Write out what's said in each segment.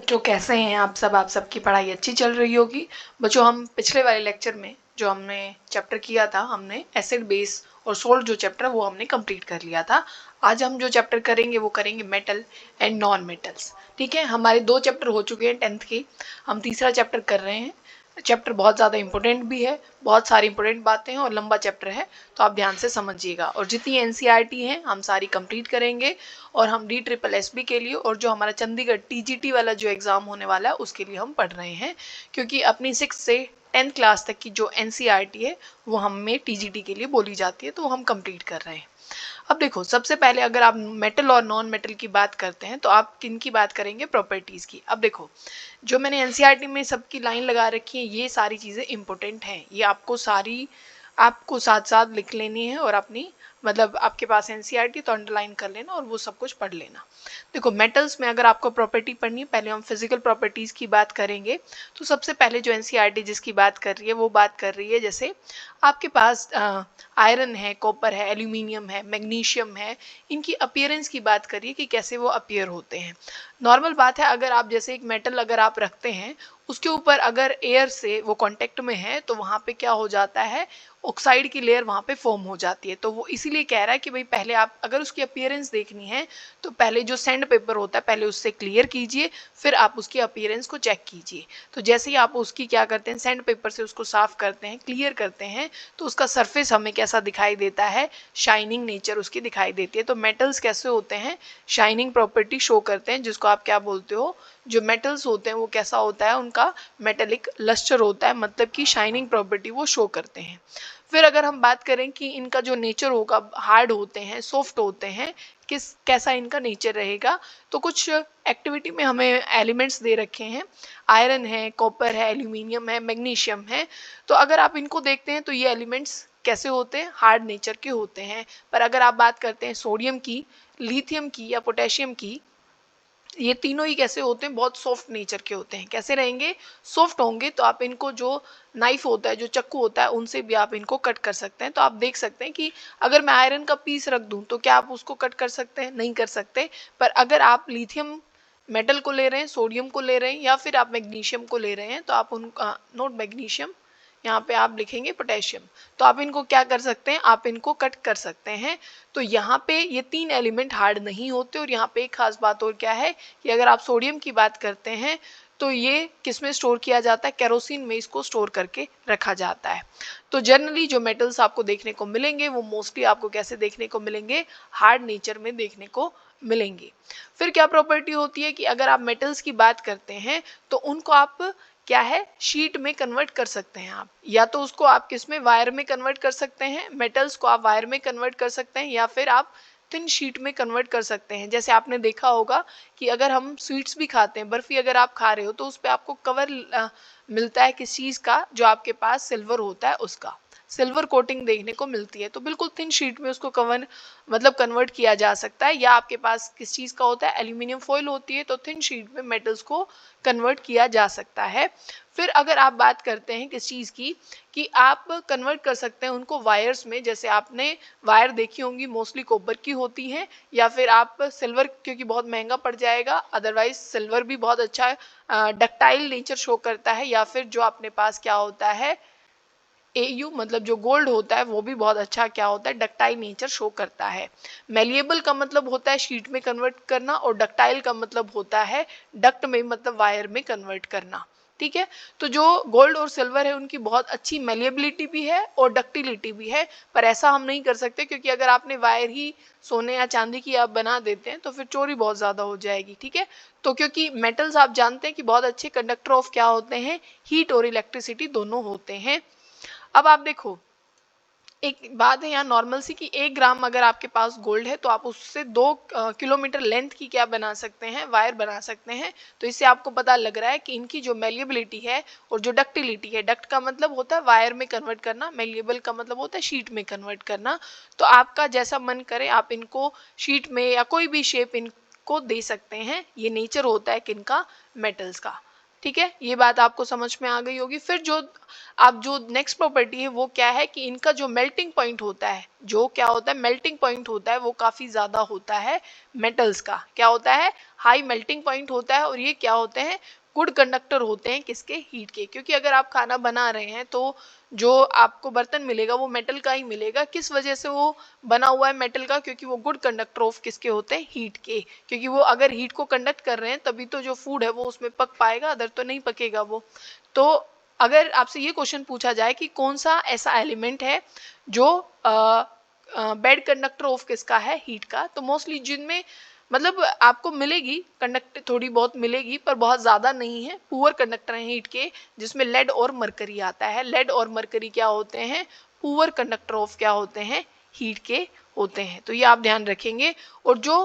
बच्चों कैसे हैं आप सब? आप सबकी पढ़ाई अच्छी चल रही होगी। बच्चों, हम पिछले वाले लेक्चर में जो हमने चैप्टर किया था, हमने एसिड बेस और सोल्ट जो चैप्टर वो हमने कंप्लीट कर लिया था। आज हम जो चैप्टर करेंगे वो करेंगे मेटल एंड नॉन मेटल्स। ठीक है, हमारे 2 चैप्टर हो चुके हैं 10th के, हम तीसरा चैप्टर कर रहे हैं। चैप्टर बहुत ज़्यादा इंपॉर्टेंट भी है, बहुत सारी इंपॉर्टेंट बातें हैं और लंबा चैप्टर है, तो आप ध्यान से समझिएगा। और जितनी एनसीईआरटी हैं हम सारी कंप्लीट करेंगे और हम DSSB के लिए और जो हमारा चंडीगढ़ TGT वाला जो एग्ज़ाम होने वाला है उसके लिए हम पढ़ रहे हैं, क्योंकि अपनी 6th से 10th क्लास तक की जो एनसीईआरटी है वो हमें TGT के लिए बोली जाती है, तो हम कंप्लीट कर रहे हैं। अब देखो, सबसे पहले अगर आप मेटल और नॉन मेटल की बात करते हैं तो आप किन की बात करेंगे? प्रॉपर्टीज़ की। अब देखो, जो मैंने एनसीईआरटी में सबकी लाइन लगा रखी है, ये सारी चीज़ें इंपॉर्टेंट हैं, ये आपको साथ साथ लिख लेनी है और अपनी मतलब आपके पास एनसीईआरटी तो अंडरलाइन कर लेना और वो सब कुछ पढ़ लेना। देखो, मेटल्स में अगर आपको प्रॉपर्टी पढ़नी है, पहले हम फिजिकल प्रॉपर्टीज़ की बात करेंगे। तो सबसे पहले जो एनसीईआरटी जिसकी बात कर रही है वो बात कर रही है, जैसे आपके पास आयरन है, कॉपर है, एल्यूमिनियम है, मैग्नीशियम है, इनकी अपीयरेंस की बात करिए कि कैसे वो अपीयर होते हैं। नॉर्मल बात है, अगर आप जैसे एक मेटल अगर आप रखते हैं, उसके ऊपर अगर एयर से वो कांटेक्ट में है तो वहाँ पे क्या हो जाता है, ऑक्साइड की लेयर वहाँ पे फॉर्म हो जाती है। तो वो इसीलिए कह रहा है कि भाई पहले आप अगर उसकी अपीयरेंस देखनी है तो पहले जो सैंड पेपर होता है पहले उससे क्लियर कीजिए, फिर आप उसकी अपीयरेंस को चेक कीजिए। तो जैसे ही आप उसकी क्या करते हैं, सैंड पेपर से उसको साफ करते हैं, क्लियर करते हैं, तो उसका सरफेस हमें कैसा दिखाई देता है, शाइनिंग नेचर उसकी दिखाई देती है। तो मेटल्स कैसे होते हैं, शाइनिंग प्रॉपर्टी शो करते हैं, जिसको आप क्या बोलते हो, जो मेटल्स होते हैं वो कैसा होता है, उनका मेटेलिक लस्टर होता है, मतलब कि शाइनिंग प्रॉपर्टी वो शो करते हैं। फिर अगर हम बात करें कि इनका जो नेचर होगा, हार्ड होते हैं, सॉफ्ट होते हैं, कैसा इनका नेचर रहेगा, तो कुछ एक्टिविटी में हमें एलिमेंट्स दे रखे हैं। आयरन है, कॉपर है, एल्यूमिनियम है, मैग्नीशियम है। तो अगर आप इनको देखते हैं तो ये एलिमेंट्स कैसे होते हैं, हार्ड नेचर के होते हैं। पर अगर आप बात करते हैं सोडियम की, लिथियम की या पोटेशियम की, ये तीनों ही कैसे होते हैं, बहुत सॉफ्ट नेचर के होते हैं। कैसे रहेंगे, सॉफ्ट होंगे। तो आप इनको जो नाइफ होता है, जो चाकू होता है, उनसे भी आप इनको कट कर सकते हैं। तो आप देख सकते हैं कि अगर मैं आयरन का पीस रख दूं तो क्या आप उसको कट कर सकते हैं? नहीं कर सकते। पर अगर आप लिथियम मेटल को ले रहे हैं, सोडियम को ले रहे हैं या फिर आप मैग्नीशियम को ले रहे हैं, तो आप उनका नोट मैग्नीशियम, यहाँ पे आप लिखेंगे पोटेशियम, तो आप इनको क्या कर सकते हैं, आप इनको कट कर सकते हैं। तो यहाँ पे ये 3 एलिमेंट हार्ड नहीं होते। और यहाँ पे एक खास बात और क्या है कि अगर आप सोडियम की बात करते हैं तो ये किस में स्टोर किया जाता है, केरोसिन में इसको स्टोर करके रखा जाता है। तो जनरली जो मेटल्स आपको देखने को मिलेंगे वो मोस्टली आपको कैसे देखने को मिलेंगे, हार्ड नेचर में देखने को मिलेंगे। फिर क्या प्रॉपर्टी होती है कि अगर आप मेटल्स की बात करते हैं तो उनको आप क्या है, शीट में कन्वर्ट कर सकते हैं। आप या तो उसको आप किस में, वायर में कन्वर्ट कर सकते हैं, मेटल्स को आप वायर में कन्वर्ट कर सकते हैं, या फिर आप थिन शीट में कन्वर्ट कर सकते हैं। जैसे आपने देखा होगा कि अगर हम स्वीट्स भी खाते हैं, बर्फी अगर आप खा रहे हो तो उस पर आपको कवर मिलता है किस चीज़ का, जो आपके पास सिल्वर होता है उसका सिल्वर कोटिंग देखने को मिलती है। तो बिल्कुल थिन शीट में उसको कवर मतलब कन्वर्ट किया जा सकता है। या आपके पास किस चीज़ का होता है, एल्यूमिनियम फॉइल होती है, तो थिन शीट में मेटल्स को कन्वर्ट किया जा सकता है। फिर अगर आप बात करते हैं किस चीज़ की, कि आप कन्वर्ट कर सकते हैं उनको वायर्स में। जैसे आपने वायर देखी होंगी, मोस्टली कॉपर की होती हैं, या फिर आप सिल्वर, क्योंकि बहुत महंगा पड़ जाएगा, अदरवाइज सिल्वर भी बहुत अच्छा डक्टाइल नेचर शो करता है। या फिर जो अपने पास क्या होता है, AU मतलब जो गोल्ड होता है वो भी बहुत अच्छा क्या होता है, डक्टाइल नेचर शो करता है। मेलिएबल का मतलब होता है शीट में कन्वर्ट करना, और डक्टाइल का मतलब होता है डक्ट में मतलब वायर में कन्वर्ट करना। ठीक है, तो जो गोल्ड और सिल्वर है उनकी बहुत अच्छी मेलिएबिलिटी भी है और डक्टिलिटी भी है। पर ऐसा हम नहीं कर सकते, क्योंकि अगर आपने वायर ही सोने या चांदी की आप बना देते हैं तो फिर चोरी बहुत ज़्यादा हो जाएगी। ठीक है, तो क्योंकि मेटल्स आप जानते हैं कि बहुत अच्छे कंडक्टर ऑफ क्या होते हैं, हीट और इलेक्ट्रिसिटी दोनों होते हैं। अब आप देखो, एक बात है यहाँ नॉर्मल सी, कि 1 ग्राम अगर आपके पास गोल्ड है तो आप उससे 2 किलोमीटर लेंथ की क्या बना सकते हैं, वायर बना सकते हैं। तो इससे आपको पता लग रहा है कि इनकी जो मेलिएबिलिटी है और जो डक्टिलिटी है, डक्ट का मतलब होता है वायर में कन्वर्ट करना, मेलिएबल का मतलब होता है शीट में कन्वर्ट करना। तो आपका जैसा मन करे आप इनको शीट में या कोई भी शेप इनको दे सकते हैं। ये नेचर होता है किनका, मेटल्स का। ठीक है, ये बात आपको समझ में आ गई होगी। फिर जो नेक्स्ट प्रॉपर्टी है वो क्या है कि इनका जो मेल्टिंग पॉइंट होता है, जो क्या होता है मेल्टिंग पॉइंट होता है, वो काफी ज्यादा होता है मेटल्स का। क्या होता है? हाई मेल्टिंग पॉइंट होता है। और ये क्या होते हैं? गुड कंडक्टर होते हैं किसके? हीट के। क्योंकि अगर आप खाना बना रहे हैं तो जो आपको बर्तन मिलेगा वो मेटल का ही मिलेगा। किस वजह से वो बना हुआ है मेटल का? क्योंकि वो गुड कंडक्टर ऑफ किसके होते हैं? हीट के। क्योंकि वो अगर हीट को कंडक्ट कर रहे हैं तभी तो जो फूड है वो उसमें पक पाएगा, अदर तो नहीं पकेगा वो। तो अगर आपसे ये क्वेश्चन पूछा जाए कि कौन सा ऐसा एलिमेंट है जो बेड कंडक्टर ऑफ किसका है? हीट का, तो मोस्टली जिनमें मतलब आपको मिलेगी कंडक्ट थोड़ी बहुत मिलेगी पर बहुत ज्यादा नहीं है, पुअर कंडक्टर है हीट के, जिसमें लेड और मरकरी आता है। लेड और मरकरी क्या होते हैं? पुअर कंडक्टर ऑफ क्या होते हैं? हीट के होते हैं। तो ये आप ध्यान रखेंगे। और जो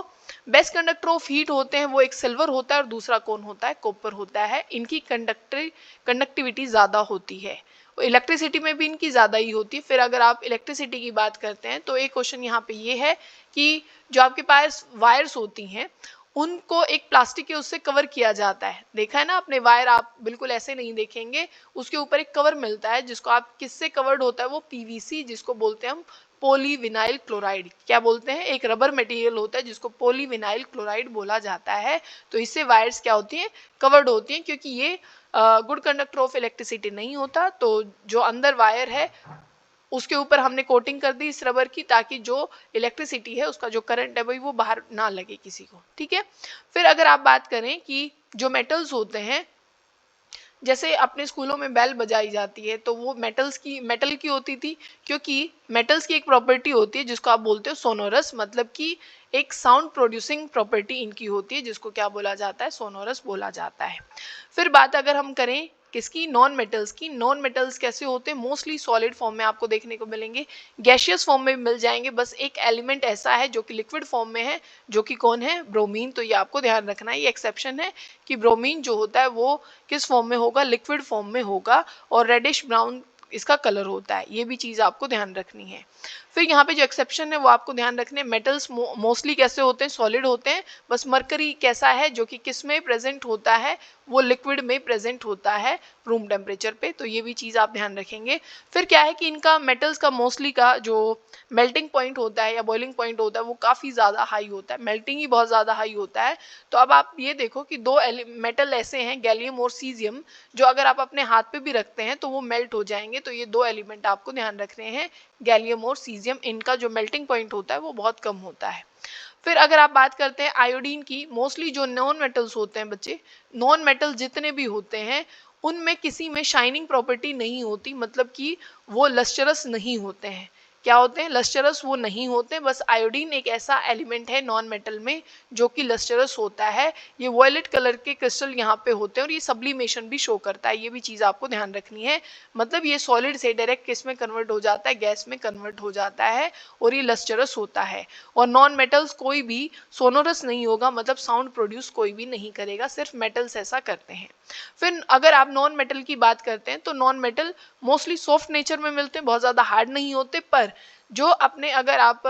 बेस्ट कंडक्टर ऑफ हीट होते हैं वो एक सिल्वर होता है और दूसरा कौन होता है? कॉपर होता है। इनकी कंडक्टिविटी ज्यादा होती है। इलेक्ट्रिसिटी में भी इनकी ज्यादा ही होती है। फिर अगर आप इलेक्ट्रिसिटी की बात करते हैं तो एक क्वेश्चन यहाँ पे ये है कि जो आपके पास वायर्स होती हैं उनको एक प्लास्टिक के उससे कवर किया जाता है। देखा है ना आपने? वायर आप बिल्कुल ऐसे नहीं देखेंगे, उसके ऊपर एक कवर मिलता है जिसको आप किससे कवर्ड होता है? वो पीवीसी, जिसको बोलते हैं हम पॉलीविनाइल क्लोराइड। क्या बोलते हैं? एक रबर मटेरियल होता है जिसको पॉलीविनाइल क्लोराइड बोला जाता है। तो इससे वायर्स क्या होती हैं? कवर्ड होती हैं। क्योंकि ये गुड कंडक्टर ऑफ इलेक्ट्रिसिटी नहीं होता, तो जो अंदर वायर है उसके ऊपर हमने कोटिंग कर दी इस रबर की, ताकि जो इलेक्ट्रिसिटी है उसका जो करंट है भाई वो बाहर ना लगे किसी को। ठीक है। फिर अगर आप बात करें कि जो मेटल्स होते हैं, जैसे अपने स्कूलों में बेल बजाई जाती है तो वो मेटल की होती थी। क्योंकि मेटल्स की एक प्रॉपर्टी होती है जिसको आप बोलते हो सोनोरस, मतलब कि एक साउंड प्रोड्यूसिंग प्रॉपर्टी इनकी होती है, जिसको क्या बोला जाता है? सोनोरस बोला जाता है। फिर बात अगर हम करें किसकी? नॉन मेटल्स की। नॉन मेटल्स कैसे होते हैं? मोस्टली सॉलिड फॉर्म में आपको देखने को मिलेंगे, गैशियस फॉर्म में भी मिल जाएंगे। बस एक एलिमेंट ऐसा है जो कि लिक्विड फॉर्म में है, जो कि कौन है? ब्रोमीन। तो ये आपको ध्यान रखना है, ये एक्सेप्शन है कि ब्रोमीन जो होता है वो किस फॉर्म में होगा? लिक्विड फॉर्म में होगा। और रेडिश ब्राउन इसका कलर होता है। ये भी चीज आपको ध्यान रखनी है। फिर यहाँ पे जो एक्सेप्शन है वो आपको ध्यान रखने। मेटल्स मोस्टली कैसे होते हैं? सॉलिड होते हैं। बस मरकरी कैसा है? जो कि किस में प्रेजेंट होता है? वो लिक्विड में प्रेजेंट होता है रूम टेम्परेचर पे। तो ये भी चीज आप ध्यान रखेंगे। फिर क्या है कि इनका मेटल्स का मोस्टली का जो मेल्टिंग पॉइंट होता है या बॉइलिंग पॉइंट होता है वो काफी ज्यादा हाई होता है, मेल्टिंग ही बहुत ज्यादा हाई होता है। तो अब आप ये देखो कि दो मेटल ऐसे हैं, गैलियम और सीजियम, जो अगर आप अपने हाथ पे भी रखते हैं तो वो मेल्ट हो जाएंगे। तो ये दो एलिमेंट आपको ध्यान रखने हैं, गैलियम और सीजियम। इनका जो मेल्टिंग पॉइंट होता है वो बहुत कम होता है। फिर अगर आप बात करते हैं आयोडीन की, मोस्टली जो नॉन मेटल्स होते हैं बच्चे, नॉन मेटल जितने भी होते हैं उनमें किसी में शाइनिंग प्रॉपर्टी नहीं होती, मतलब कि वो लस्टरस नहीं होते हैं। क्या होते हैं? लस्टरस वो नहीं होते। बस आयोडीन एक ऐसा एलिमेंट है नॉन मेटल में जो कि लस्टरस होता है। ये वॉयलेट कलर के क्रिस्टल यहाँ पे होते हैं और ये सब्लिमेशन भी शो करता है। ये भी चीज आपको ध्यान रखनी है। मतलब ये सॉलिड से डायरेक्ट किस में कन्वर्ट हो जाता है? गैस में कन्वर्ट हो जाता है और ये लस्टरस होता है। और नॉन मेटल्स कोई भी सोनोरस नहीं होगा, मतलब साउंड प्रोड्यूस कोई भी नहीं करेगा, सिर्फ मेटल्स ऐसा करते हैं। फिर अगर आप नॉन मेटल की बात करते हैं तो non metal mostly soft nature में मिलते हैं, बहुत ज्यादा हार्ड नहीं होते। पर जो अपने अगर आप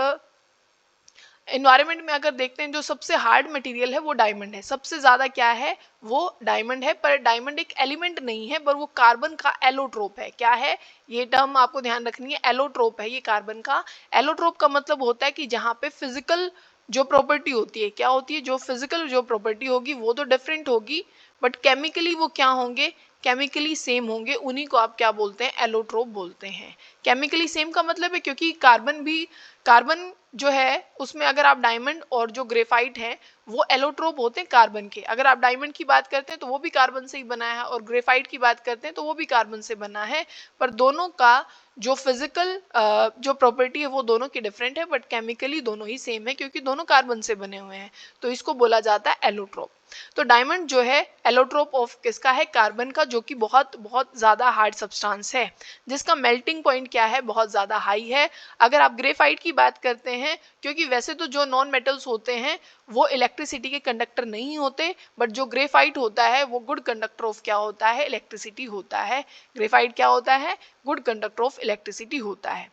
एनवायरनमेंट में अगर देखते हैं जो सबसे हार्ड मटेरियल है वो डायमंड है। सबसे ज्यादा क्या है? वो डायमंड है। पर डायमंड एक एलिमेंट नहीं है, पर वो कार्बन का एलोट्रोप है। क्या है? ये टर्म आपको ध्यान रखनी है, एलोट्रोप है ये कार्बन का। एलोट्रोप का मतलब होता है कि जहाँ पे फिजिकल जो प्रॉपर्टी होती है, क्या होती है? जो फिजिकल जो प्रॉपर्टी होगी वो तो डिफरेंट होगी, बट केमिकली वो क्या होंगे? केमिकली सेम होंगे। उन्हीं को आप क्या बोलते हैं? एलोट्रोप बोलते हैं। केमिकली सेम का मतलब है क्योंकि कार्बन जो है उसमें अगर आप डायमंड और जो ग्रेफाइट है वो एलोट्रोप होते हैं कार्बन के। अगर आप डायमंड की बात करते हैं तो वो भी कार्बन से ही बना है, और ग्रेफाइट की बात करते हैं तो वो भी कार्बन से बना है। पर दोनों का जो फिजिकल जो प्रॉपर्टी है वो दोनों की डिफरेंट है, बट केमिकली दोनों ही सेम है क्योंकि दोनों कार्बन से बने हुए हैं। तो इसको बोला जाता है एलोट्रोप। तो डायमंड जो है एलोट्रोप ऑफ किसका है? कार्बन का, जो कि बहुत बहुत ज्यादा हार्ड सब्सटेंस है, जिसका मेल्टिंग पॉइंट क्या है? बहुत ज्यादा हाई है। अगर आप ग्रेफाइट की बात करते हैं, क्योंकि वैसे तो जो नॉन मेटल्स होते हैं वो इलेक्ट्रिसिटी के कंडक्टर नहीं होते, बट जो ग्रेफाइट होता है वो गुड कंडक्टर ऑफ क्या होता है? इलेक्ट्रिसिटी होता है। ग्रेफाइट क्या होता है? गुड कंडक्टर ऑफ इलेक्ट्रिसिटी होता है।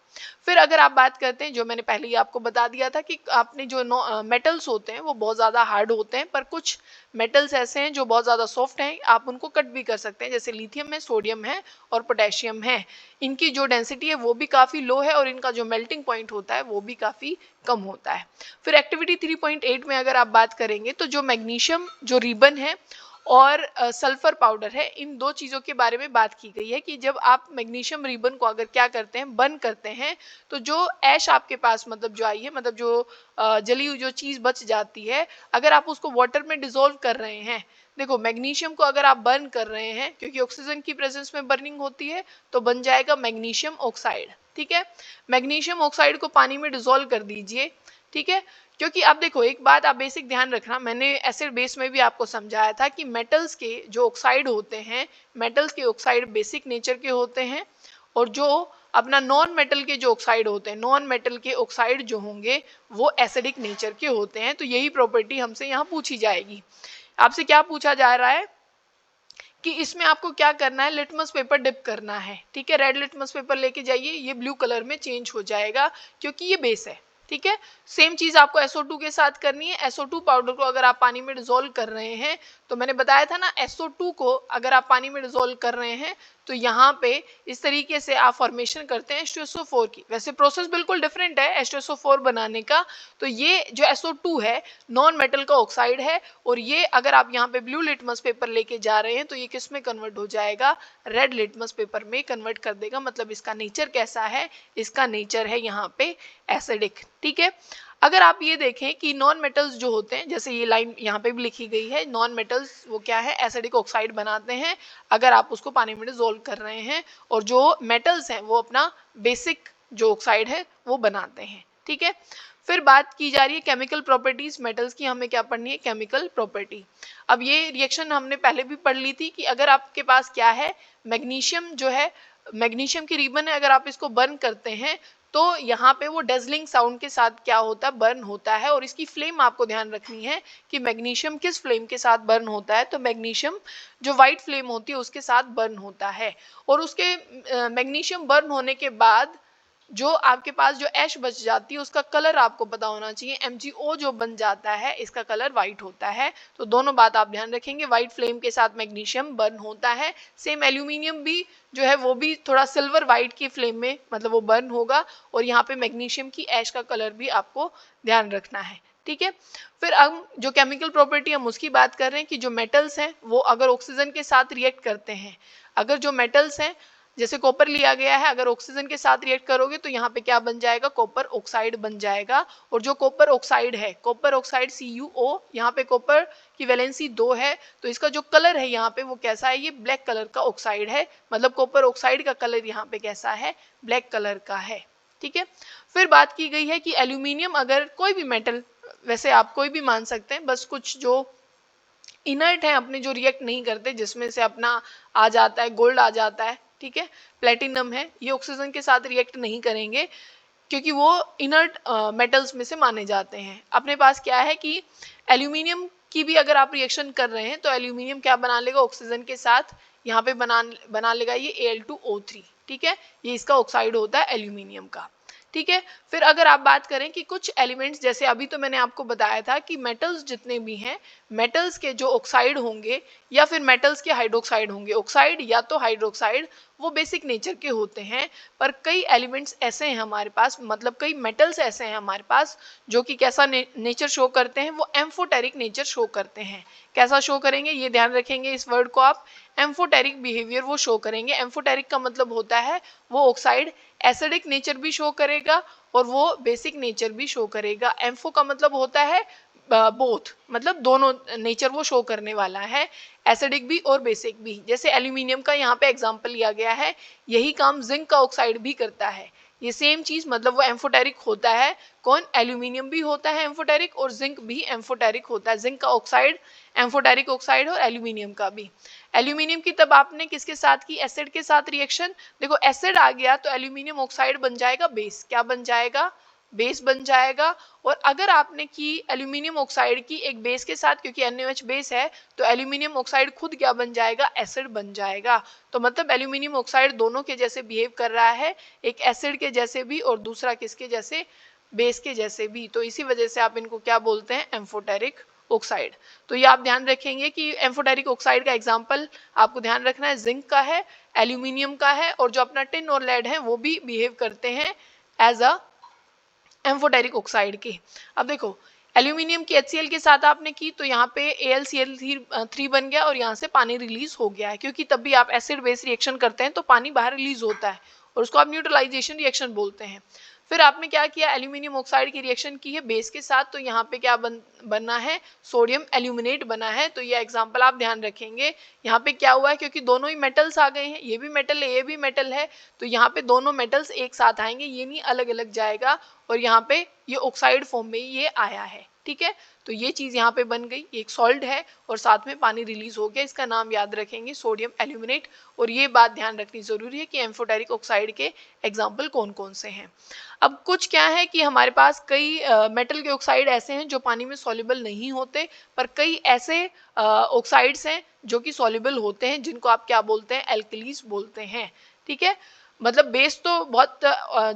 फिर अगर आप बात करते हैं, जो मैंने पहले ही आपको बता दिया था कि आपने जो मेटल्स होते हैं वो बहुत ज्यादा हार्ड होते हैं, पर कुछ मेटल्स ऐसे हैं जो बहुत ज्यादा ज़्यादा सॉफ्ट हैं, आप उनको कट भी कर सकते हैं, जैसे लिथियम है, सोडियम है और पोटेशियम है। इनकी जो डेंसिटी है वो भी काफ़ी लो है और इनका जो मेल्टिंग पॉइंट होता है वो भी काफ़ी कम होता है। फिर एक्टिविटी 3.8 में अगर आप बात करेंगे तो जो मैग्नीशियम जो रिबन है और सल्फर पाउडर है, इन दो चीज़ों के बारे में बात की गई है कि जब आप मैग्नीशियम रिबन को अगर क्या करते हैं, बर्न करते हैं, तो जो ऐश आपके पास मतलब जो आई है, मतलब जो जली हुई जो चीज़ बच जाती है, अगर आप उसको वाटर में डिसॉल्व कर रहे हैं, देखो मैग्नीशियम को अगर आप बर्न कर रहे हैं, क्योंकि ऑक्सीजन की प्रेजेंस में बर्निंग होती है, तो बन जाएगा मैग्नीशियम ऑक्साइड। ठीक है, मैग्नीशियम ऑक्साइड को पानी में डिसॉल्व कर दीजिए। ठीक है, क्योंकि आप देखो एक बात आप बेसिक ध्यान रखना, मैंने एसिड बेस में भी आपको समझाया था कि मेटल्स के जो ऑक्साइड होते हैं, मेटल्स के ऑक्साइड बेसिक नेचर के होते हैं, और जो अपना नॉन मेटल के जो ऑक्साइड होते हैं, नॉन मेटल के ऑक्साइड जो होंगे वो एसिडिक नेचर के होते हैं। तो यही प्रॉपर्टी हमसे यहाँ पूछी जाएगी। आपसे क्या पूछा जा रहा है कि इसमें आपको क्या करना है, लिटमस पेपर डिप करना है। ठीक है, रेड लिटमस पेपर लेके जाइए, ये ब्लू कलर में चेंज हो जाएगा क्योंकि ये बेस है। ठीक है, सेम चीज आपको SO2 के साथ करनी है। SO2 पाउडर को अगर आप पानी में डिसॉल्व कर रहे हैं, तो मैंने बताया था ना, SO2 को अगर आप पानी में डिसॉल्व कर रहे हैं तो यहाँ पे इस तरीके से आप फॉर्मेशन करते हैं H2SO4 की। वैसे प्रोसेस बिल्कुल डिफरेंट है H2SO4 बनाने का। तो ये जो SO2 है नॉन मेटल का ऑक्साइड है, और ये अगर आप यहाँ पे ब्लू लिटमस पेपर लेके जा रहे हैं तो ये किस में कन्वर्ट हो जाएगा, रेड लिटमस पेपर में कन्वर्ट कर देगा। मतलब इसका नेचर कैसा है, इसका नेचर है यहाँ पे एसिडिक। ठीक है, अगर आप ये देखें कि नॉन मेटल्स जो होते हैं, जैसे ये लाइन यहाँ पे भी लिखी गई है, नॉन मेटल्स वो क्या है, एसिडिक ऑक्साइड बनाते हैं अगर आप उसको पानी में डिसॉल्व कर रहे हैं, और जो मेटल्स हैं वो अपना बेसिक जो ऑक्साइड है वो बनाते हैं। ठीक है, फिर बात की जा रही है केमिकल प्रॉपर्टीज मेटल्स की। हमें क्या पढ़नी है, केमिकल प्रॉपर्टी। अब ये रिएक्शन हमने पहले भी पढ़ ली थी कि अगर आपके पास क्या है, मैग्नीशियम जो है, मैग्नीशियम की रिबन है, अगर आप इसको बर्न करते हैं तो यहाँ पे वो डेजलिंग साउंड के साथ क्या होता है, बर्न होता है। और इसकी फ्लेम आपको ध्यान रखनी है कि मैग्नीशियम किस फ्लेम के साथ बर्न होता है, तो मैग्नीशियम जो वाइट फ्लेम होती है उसके साथ बर्न होता है। और उसके मैग्नीशियम बर्न होने के बाद जो आपके पास जो ऐश बच जाती है उसका कलर आपको पता होना चाहिए, MgO जो बन जाता है इसका कलर वाइट होता है। तो दोनों बात आप ध्यान रखेंगे, वाइट फ्लेम के साथ मैग्नीशियम बर्न होता है। सेम एल्यूमिनियम भी जो है वो भी थोड़ा सिल्वर वाइट की फ्लेम में मतलब वो बर्न होगा, और यहाँ पे मैग्नीशियम की ऐश का कलर भी आपको ध्यान रखना है। ठीक है, फिर हम जो केमिकल प्रॉपर्टी हम उसकी बात कर रहे हैं कि जो मेटल्स हैं वो अगर ऑक्सीजन के साथ रिएक्ट करते हैं, अगर जो मेटल्स हैं जैसे कॉपर लिया गया है, अगर ऑक्सीजन के साथ रिएक्ट करोगे तो यहाँ पे क्या बन जाएगा, कॉपर ऑक्साइड बन जाएगा। और जो कॉपर ऑक्साइड है, कॉपर ऑक्साइड CuO, यहाँ पे कॉपर की वैलेंसी 2 है, तो इसका जो कलर है यहाँ पे वो कैसा है, ये ब्लैक कलर का ऑक्साइड है। मतलब कॉपर ऑक्साइड का कलर यहाँ पे कैसा है, ब्लैक कलर का है। ठीक है, फिर बात की गई है कि एल्यूमिनियम, अगर कोई भी मेटल, वैसे आप कोई भी मान सकते हैं, बस कुछ जो इनर्ट है अपने जो रिएक्ट नहीं करते, जिसमें से अपना आ जाता है गोल्ड आ जाता है, ठीक है, प्लेटिनम है, ये ऑक्सीजन के साथ रिएक्ट नहीं करेंगे क्योंकि वो इनर्ट मेटल्स में से माने जाते हैं। अपने पास क्या है कि एल्यूमिनियम की भी अगर आप रिएक्शन कर रहे हैं तो एल्यूमिनियम क्या बना लेगा, ऑक्सीजन के साथ यहाँ पे बना लेगा ये Al2O3। ठीक है, ये इसका ऑक्साइड होता है एल्यूमिनियम का। ठीक है, फिर अगर आप बात करें कि कुछ एलिमेंट्स, जैसे अभी तो मैंने आपको बताया था कि मेटल्स जितने भी हैं, मेटल्स के जो ऑक्साइड होंगे या फिर मेटल्स के हाइड्रोक्साइड होंगे, ऑक्साइड या तो हाइड्रोक्साइड, वो बेसिक नेचर के होते हैं। पर कई एलिमेंट्स ऐसे हैं हमारे पास, मतलब कई मेटल्स ऐसे हैं हमारे पास जो कि कैसा नेचर शो करते हैं, वो एम्फोटेरिक नेचर शो करते हैं। कैसा शो करेंगे, ये ध्यान रखेंगे इस वर्ड को आप, एम्फोटेरिक बिहेवियर वो शो करेंगे। एम्फोटेरिक का मतलब होता है वो ऑक्साइड एसिडिक नेचर भी शो करेगा और वो बेसिक नेचर भी शो करेगा। एम्फो का मतलब होता है बोथ, मतलब दोनों नेचर वो शो करने वाला है, एसिडिक भी और बेसिक भी। जैसे एल्यूमिनियम का यहाँ पे एग्जांपल लिया गया है, यही काम जिंक का ऑक्साइड भी करता है। ये सेम चीज, मतलब वो एम्फोटेरिक होता है। कौन, एल्यूमिनियम भी होता है एम्फोटेरिक और जिंक भी एम्फोटेरिक होता है। जिंक का ऑक्साइड एम्फोटेरिक ऑक्साइड और एल्यूमिनियम का भी। एल्यूमिनियम की तब आपने किसके साथ की, एसिड के साथ रिएक्शन। देखो एसिड आ गया तो एल्यूमिनियम ऑक्साइड बन जाएगा बेस, क्या बन जाएगा, बेस बन जाएगा। और अगर आपने की एल्यूमिनियम ऑक्साइड की एक बेस के साथ, क्योंकि NaOH बेस है, तो एल्यूमिनियम ऑक्साइड खुद क्या बन जाएगा, एसिड बन जाएगा। तो मतलब एल्यूमिनियम ऑक्साइड दोनों के जैसे बिहेव कर रहा है, एक एसिड के जैसे भी और दूसरा किसके जैसे, बेस के जैसे भी। तो इसी वजह से आप इनको क्या बोलते हैं, एम्फोटेरिक ऑक्साइड। तो ये आप ध्यान रखेंगे कि एम्फोटेरिक ऑक्साइड का एग्जाम्पल आपको ध्यान रखना है, जिंक का है, एल्यूमिनियम का है, और जो अपना टिन और लेड है वो भी बिहेव करते हैं एज अ एम्फोटेरिक ऑक्साइड के। अब देखो एल्यूमिनियम की HCl के साथ आपने की तो यहाँ पे AlCl3 बन गया और यहाँ से पानी रिलीज हो गया है, क्योंकि तब भी आप एसिड बेस रिएक्शन करते हैं तो पानी बाहर रिलीज होता है और उसको आप न्यूट्रलाइजेशन रिएक्शन बोलते हैं। फिर आपने क्या किया, एल्यूमिनियम ऑक्साइड की रिएक्शन की है बेस के साथ, तो यहाँ पे क्या बनना है, सोडियम एल्यूमिनेट बना है। तो ये एग्जांपल आप ध्यान रखेंगे। यहाँ पे क्या हुआ है, क्योंकि दोनों ही मेटल्स आ गए हैं, ये भी मेटल है ये भी मेटल है, तो यहाँ पे दोनों मेटल्स एक साथ आएंगे, ये नहीं अलग अलग जाएगा, और यहाँ पे ये ऑक्साइड फॉर्म में ये आया है। ठीक है, तो ये चीज यहाँ पे बन गई, एक सॉल्ट है और साथ में पानी रिलीज हो गया, इसका नाम याद रखेंगे सोडियम एल्यूमिनेट। और ये बात ध्यान रखनी जरूरी है कि एम्फोटेरिक ऑक्साइड के एग्जाम्पल कौन कौन से हैं। अब कुछ क्या है कि हमारे पास कई मेटल के ऑक्साइड ऐसे हैं जो पानी में सॉल्युबल नहीं होते, पर कई ऐसे ऑक्साइड्स हैं जो कि सॉल्युबल होते हैं, जिनको आप क्या बोलते हैं, एल्कलीज बोलते हैं। ठीक है, मतलब बेस तो बहुत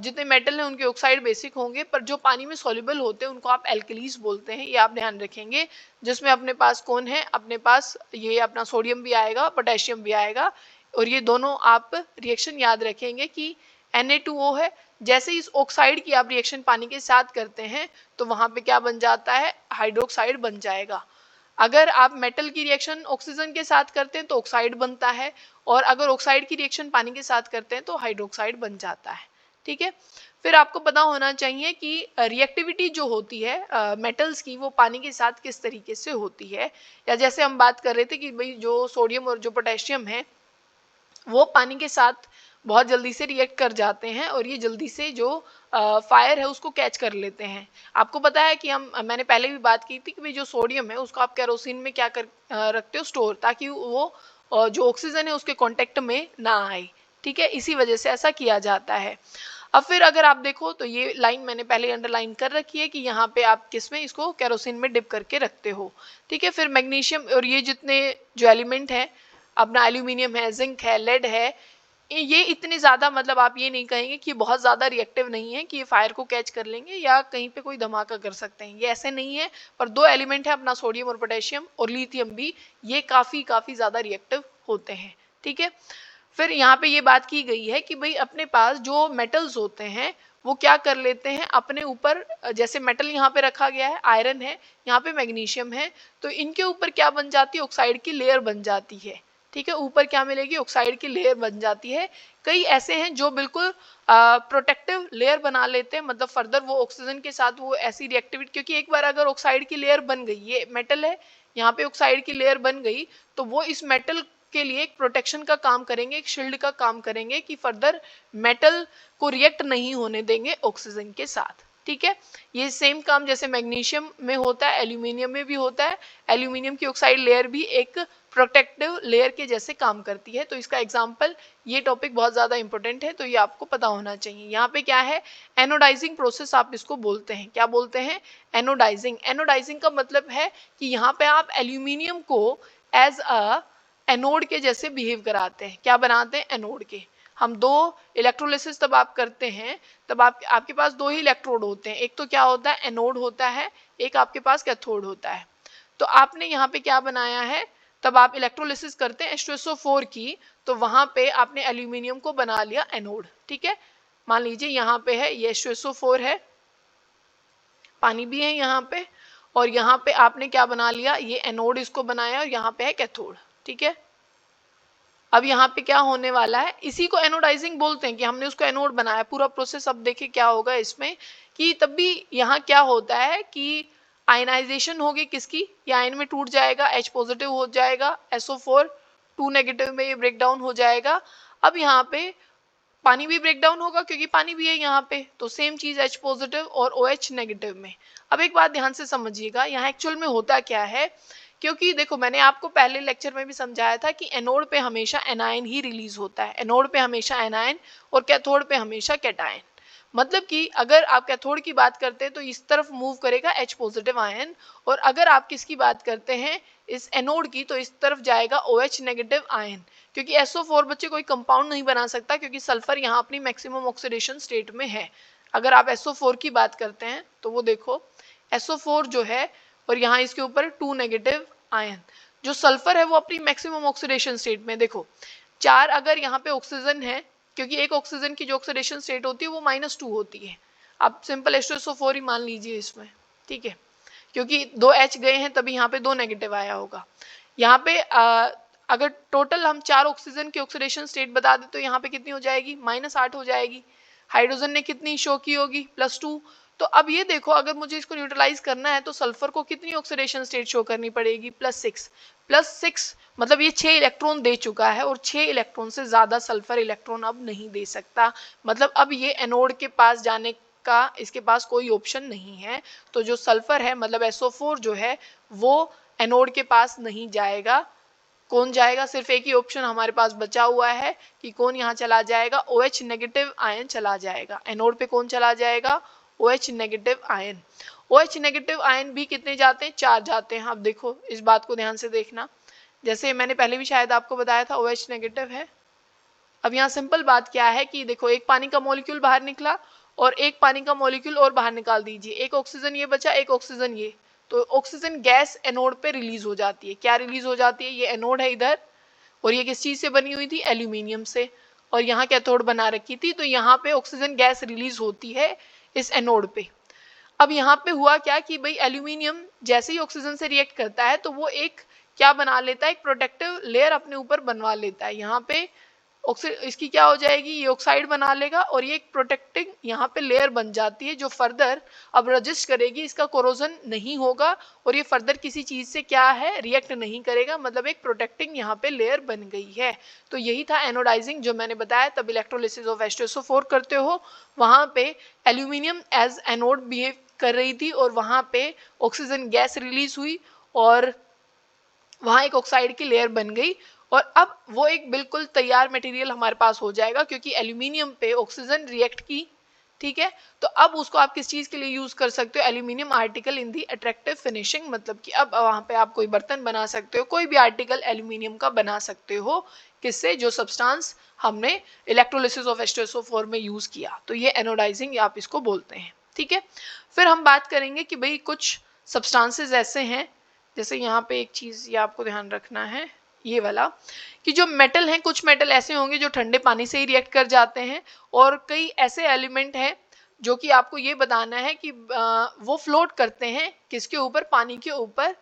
जितने मेटल हैं उनके ऑक्साइड बेसिक होंगे, पर जो पानी में सॉल्युबल होते हैं उनको आप एल्कलीज बोलते हैं, ये आप ध्यान रखेंगे। जिसमें अपने पास कौन है, अपने पास ये अपना सोडियम भी आएगा, पोटेशियम भी आएगा, और ये दोनों आप रिएक्शन याद रखेंगे कि Na2O है। जैसे इस ऑक्साइड की आप रिएक्शन पानी के साथ करते हैं तो वहां पे क्या बन जाता है, हाइड्रोक्साइड बन जाएगा। अगर आप मेटल की रिएक्शन ऑक्सीजन के साथ करते हैं तो ऑक्साइड बनता है, और अगर ऑक्साइड की रिएक्शन पानी के साथ करते हैं तो हाइड्रोक्साइड बन जाता है। ठीक है, फिर आपको पता होना चाहिए कि रिएक्टिविटी जो होती है मेटल्स की वो पानी के साथ किस तरीके से होती है। या जैसे हम बात कर रहे थे कि भाई जो सोडियम और जो पोटेशियम है वो पानी के साथ बहुत जल्दी से रिएक्ट कर जाते हैं, और ये जल्दी से जो फायर है उसको कैच कर लेते हैं। आपको पता है कि मैंने पहले भी बात की थी कि भाई जो सोडियम है उसको आप केरोसिन में क्या कर रखते हो, स्टोर, ताकि वो जो ऑक्सीजन है उसके कांटेक्ट में ना आए। ठीक है, इसी वजह से ऐसा किया जाता है। अब फिर अगर आप देखो तो ये लाइन मैंने पहले अंडरलाइन कर रखी है कि यहाँ पे आप किसमें इसको केरोसिन में डिप करके रखते हो। ठीक है, फिर मैग्नीशियम और ये जितने जो एलिमेंट है, अपना एल्यूमिनियम है, जिंक है, लेड है, ये इतने ज़्यादा, मतलब आप ये नहीं कहेंगे कि बहुत ज़्यादा रिएक्टिव नहीं है कि ये फायर को कैच कर लेंगे या कहीं पे कोई धमाका कर सकते हैं, ये ऐसे नहीं है। पर दो एलिमेंट है अपना सोडियम और पोटेशियम और लिथियम भी, ये काफ़ी ज़्यादा रिएक्टिव होते हैं। ठीक है, फिर यहाँ पे ये बात की गई है कि भाई अपने पास जो मेटल्स होते हैं वो क्या कर लेते हैं अपने ऊपर, जैसे मेटल यहाँ पे रखा गया है, आयरन है, यहाँ पे मैग्नीशियम है, तो इनके ऊपर क्या बन जाती है, ऑक्साइड की लेयर बन जाती है। ठीक है, ऊपर क्या मिलेगी, ऑक्साइड की लेयर बन जाती है। कई ऐसे हैं जो बिल्कुल प्रोटेक्टिव लेयर बना लेते हैं, मतलब फर्दर वो ऑक्सीजन के साथ वो ऐसी रिएक्टिविटी, क्योंकि एक बार अगर ऑक्साइड की लेयर बन गई, ये मेटल है, यहाँ पे ऑक्साइड की लेयर बन गई, तो वो इस मेटल के लिए एक प्रोटेक्शन का काम करेंगे, एक शील्ड का काम करेंगे कि फर्दर मेटल को रिएक्ट नहीं होने देंगे ऑक्सीजन के साथ। ठीक है, ये सेम काम जैसे मैग्नीशियम में होता है, एल्यूमिनियम में भी होता है। एल्यूमिनियम की ऑक्साइड लेयर भी एक प्रोटेक्टिव लेयर के जैसे काम करती है। तो इसका एग्जांपल, ये टॉपिक बहुत ज़्यादा इंपॉर्टेंट है तो ये आपको पता होना चाहिए। यहाँ पे क्या है, एनोडाइजिंग प्रोसेस आप इसको बोलते हैं। क्या बोलते हैं, एनोडाइजिंग। एनोडाइजिंग का मतलब है कि यहाँ पे आप एल्यूमिनियम को एज अ एनोड के जैसे बिहेव कराते हैं। क्या बनाते हैं, एनोड के। हम दो इलेक्ट्रोलिसिस तब आप करते हैं तब आपके पास दो ही इलेक्ट्रोड होते हैं, एक तो क्या होता है, एनोड होता है, एक आपके पास कैथोड होता है। तो आपने यहाँ पे क्या बनाया है, तब आप इलेक्ट्रोलिसिस करते हैं H2SO4 की, तो वहां पे आपने एल्यूमिनियम को बना लिया एनोड। ठीक है, मान लीजिए यहाँ पे है ये H2SO4 है, पानी भी है यहाँ पे, और यहाँ पे आपने क्या बना लिया, ये एनोड इसको बनाया, और यहाँ पे है कैथोड। ठीक है, अब यहाँ पे क्या होने वाला है, इसी को एनोडाइजिंग बोलते हैं कि हमने उसको एनोड बनाया। पूरा प्रोसेस अब देखिए क्या होगा इसमें, कि तब भी यहाँ क्या होता है कि आयनाइजेशन होगी किसकी, ये आयन में टूट जाएगा, H पॉजिटिव हो जाएगा, SO4 2 नेगेटिव में ये ब्रेक डाउन हो जाएगा। अब यहाँ पे पानी भी ब्रेक डाउन होगा क्योंकि पानी भी है यहाँ पे, तो सेम चीज H पॉजिटिव और OH नेगेटिव में। अब एक बात ध्यान से समझिएगा, यहाँ एक्चुअल में होता क्या है, क्योंकि देखो मैंने आपको पहले लेक्चर में भी समझाया था कि एनोड पे हमेशा एनायन ही रिलीज होता है, एनोड पे हमेशा एनायन और कैथोड पे हमेशा कैटायन। मतलब कि अगर आप कैथोड की बात करते हैं तो इस तरफ मूव करेगा H पॉजिटिव आयन, और अगर आप किसकी बात करते हैं इस एनोड की, तो इस तरफ जाएगा OH नेगेटिव आयन। क्योंकि SO4 बच्चे कोई कंपाउंड नहीं बना सकता, क्योंकि सल्फर यहाँ अपनी मैक्सिमम ऑक्सीडेशन स्टेट में है। अगर आप SO4 की बात करते हैं तो वो देखो SO4 जो है, और यहाँ इसके ऊपर 2 नेगेटिव आयन। जो सल्फर है वो अपनी मैक्सिमम ऑक्सीडेशन स्टेट में, देखो 4 अगर यहाँ पे ऑक्सीजन है, क्योंकि एक ऑक्सीजन की जो ऑक्सीडेशन स्टेट होती है वो -2 होती है, आप सिंपल H2SO4 ही मान लीजिए इसमें, ठीक है, क्योंकि 2 H गए हैं तभी यहाँ पे 2 नेगेटिव आया होगा। यहाँ पे अगर टोटल हम 4 ऑक्सीजन की ऑक्सीडेशन स्टेट बता दें तो यहाँ पे कितनी हो जाएगी, -8 हो जाएगी। हाइड्रोजन ने कितनी शो की होगी, +2। तो अब ये देखो, अगर मुझे इसको न्यूट्रलाइज करना है तो सल्फर को कितनी ऑक्सीडेशन स्टेट शो करनी पड़ेगी, +6 मतलब ये 6 इलेक्ट्रॉन दे चुका है और 6 इलेक्ट्रॉन से ज्यादा सल्फर इलेक्ट्रॉन अब नहीं दे सकता, मतलब अब ये एनोड के पास जाने का इसके पास कोई ऑप्शन नहीं है। तो जो सल्फर है मतलब SO4 जो है वो एनोड के पास नहीं जाएगा। कौन जाएगा, सिर्फ एक ही ऑप्शन हमारे पास बचा हुआ है कि कौन यहाँ चला जाएगा, OH नेगेटिव आयन चला जाएगा। एनोड पे कौन चला जाएगा, OH negative ion. OH negative ion भी कितने जाते हैं, 4 जाते हैं। अब देखो इस बात को ध्यान से देखना, जैसे मैंने पहले भी शायद आपको बताया था OH नेगेटिव है। अब यहाँ सिंपल बात क्या है कि देखो एक पानी का मॉलिक्यूल बाहर निकला और एक पानी का मॉलिक्यूल और बाहर निकाल दीजिए, एक ऑक्सीजन ये बचा, एक ऑक्सीजन ये, तो ऑक्सीजन गैस एनोड पे रिलीज हो जाती है। क्या रिलीज हो जाती है, ये एनोड है इधर, और ये किस चीज से बनी हुई थी, एल्यूमिनियम से, और यहाँ कैथोड बना रखी थी, तो यहाँ पे ऑक्सीजन गैस रिलीज होती है इस एनोड पे। अब यहाँ पे हुआ क्या कि भाई एल्यूमिनियम जैसे ही ऑक्सीजन से रिएक्ट करता है तो वो एक क्या बना लेता है, एक प्रोटेक्टिव लेयर अपने ऊपर बनवा लेता है। यहाँ पे इसकी क्या हो जाएगी, ये ऑक्साइड बना लेगा और ये एक प्रोटेक्टिंग यहाँ पे लेयर बन जाती है जो फर्दर अब रजिस्ट करेगी, इसका कोरोजन नहीं होगा और ये फर्दर किसी चीज से क्या है, रिएक्ट नहीं करेगा, मतलब एक प्रोटेक्टिंग यहाँ पे लेयर बन गई है। तो यही था एनोडाइजिंग जो मैंने बताया, तब इलेक्ट्रोलिसिस ऑफ H2SO4 करते हो, वहां पे एल्यूमिनियम एज एनोड बिहेव कर रही थी और वहां पे ऑक्सीजन गैस रिलीज हुई और वहां एक ऑक्साइड की लेयर बन गई और अब वो एक बिल्कुल तैयार मटेरियल हमारे पास हो जाएगा क्योंकि एल्यूमिनियम पे ऑक्सीजन रिएक्ट की, ठीक है। तो अब उसको आप किस चीज के लिए यूज कर सकते हो, aluminium article in the attractive finishing, मतलब कि अब वहां पे आप कोई बर्तन बना सकते हो, कोई भी आर्टिकल एल्यूमिनियम का बना सकते हो, किससे, जो सब्सटेंस हमने इलेक्ट्रोलिसिस ऑफ H2SO4 में यूज किया। तो ये एनोडाइजिंग आप इसको बोलते हैं, ठीक है। फिर हम बात करेंगे कि भाई कुछ सब्सटेंसेस ऐसे हैं, जैसे यहाँ पे एक चीज ये आपको ध्यान रखना है, ये वाला, कि जो मेटल हैं, कुछ मेटल ऐसे होंगे जो ठंडे पानी से ही रिएक्ट कर जाते हैं और कई ऐसे एलिमेंट हैं जो कि आपको ये बताना है कि वो फ्लोट करते हैं किसके ऊपर, पानी के ऊपर,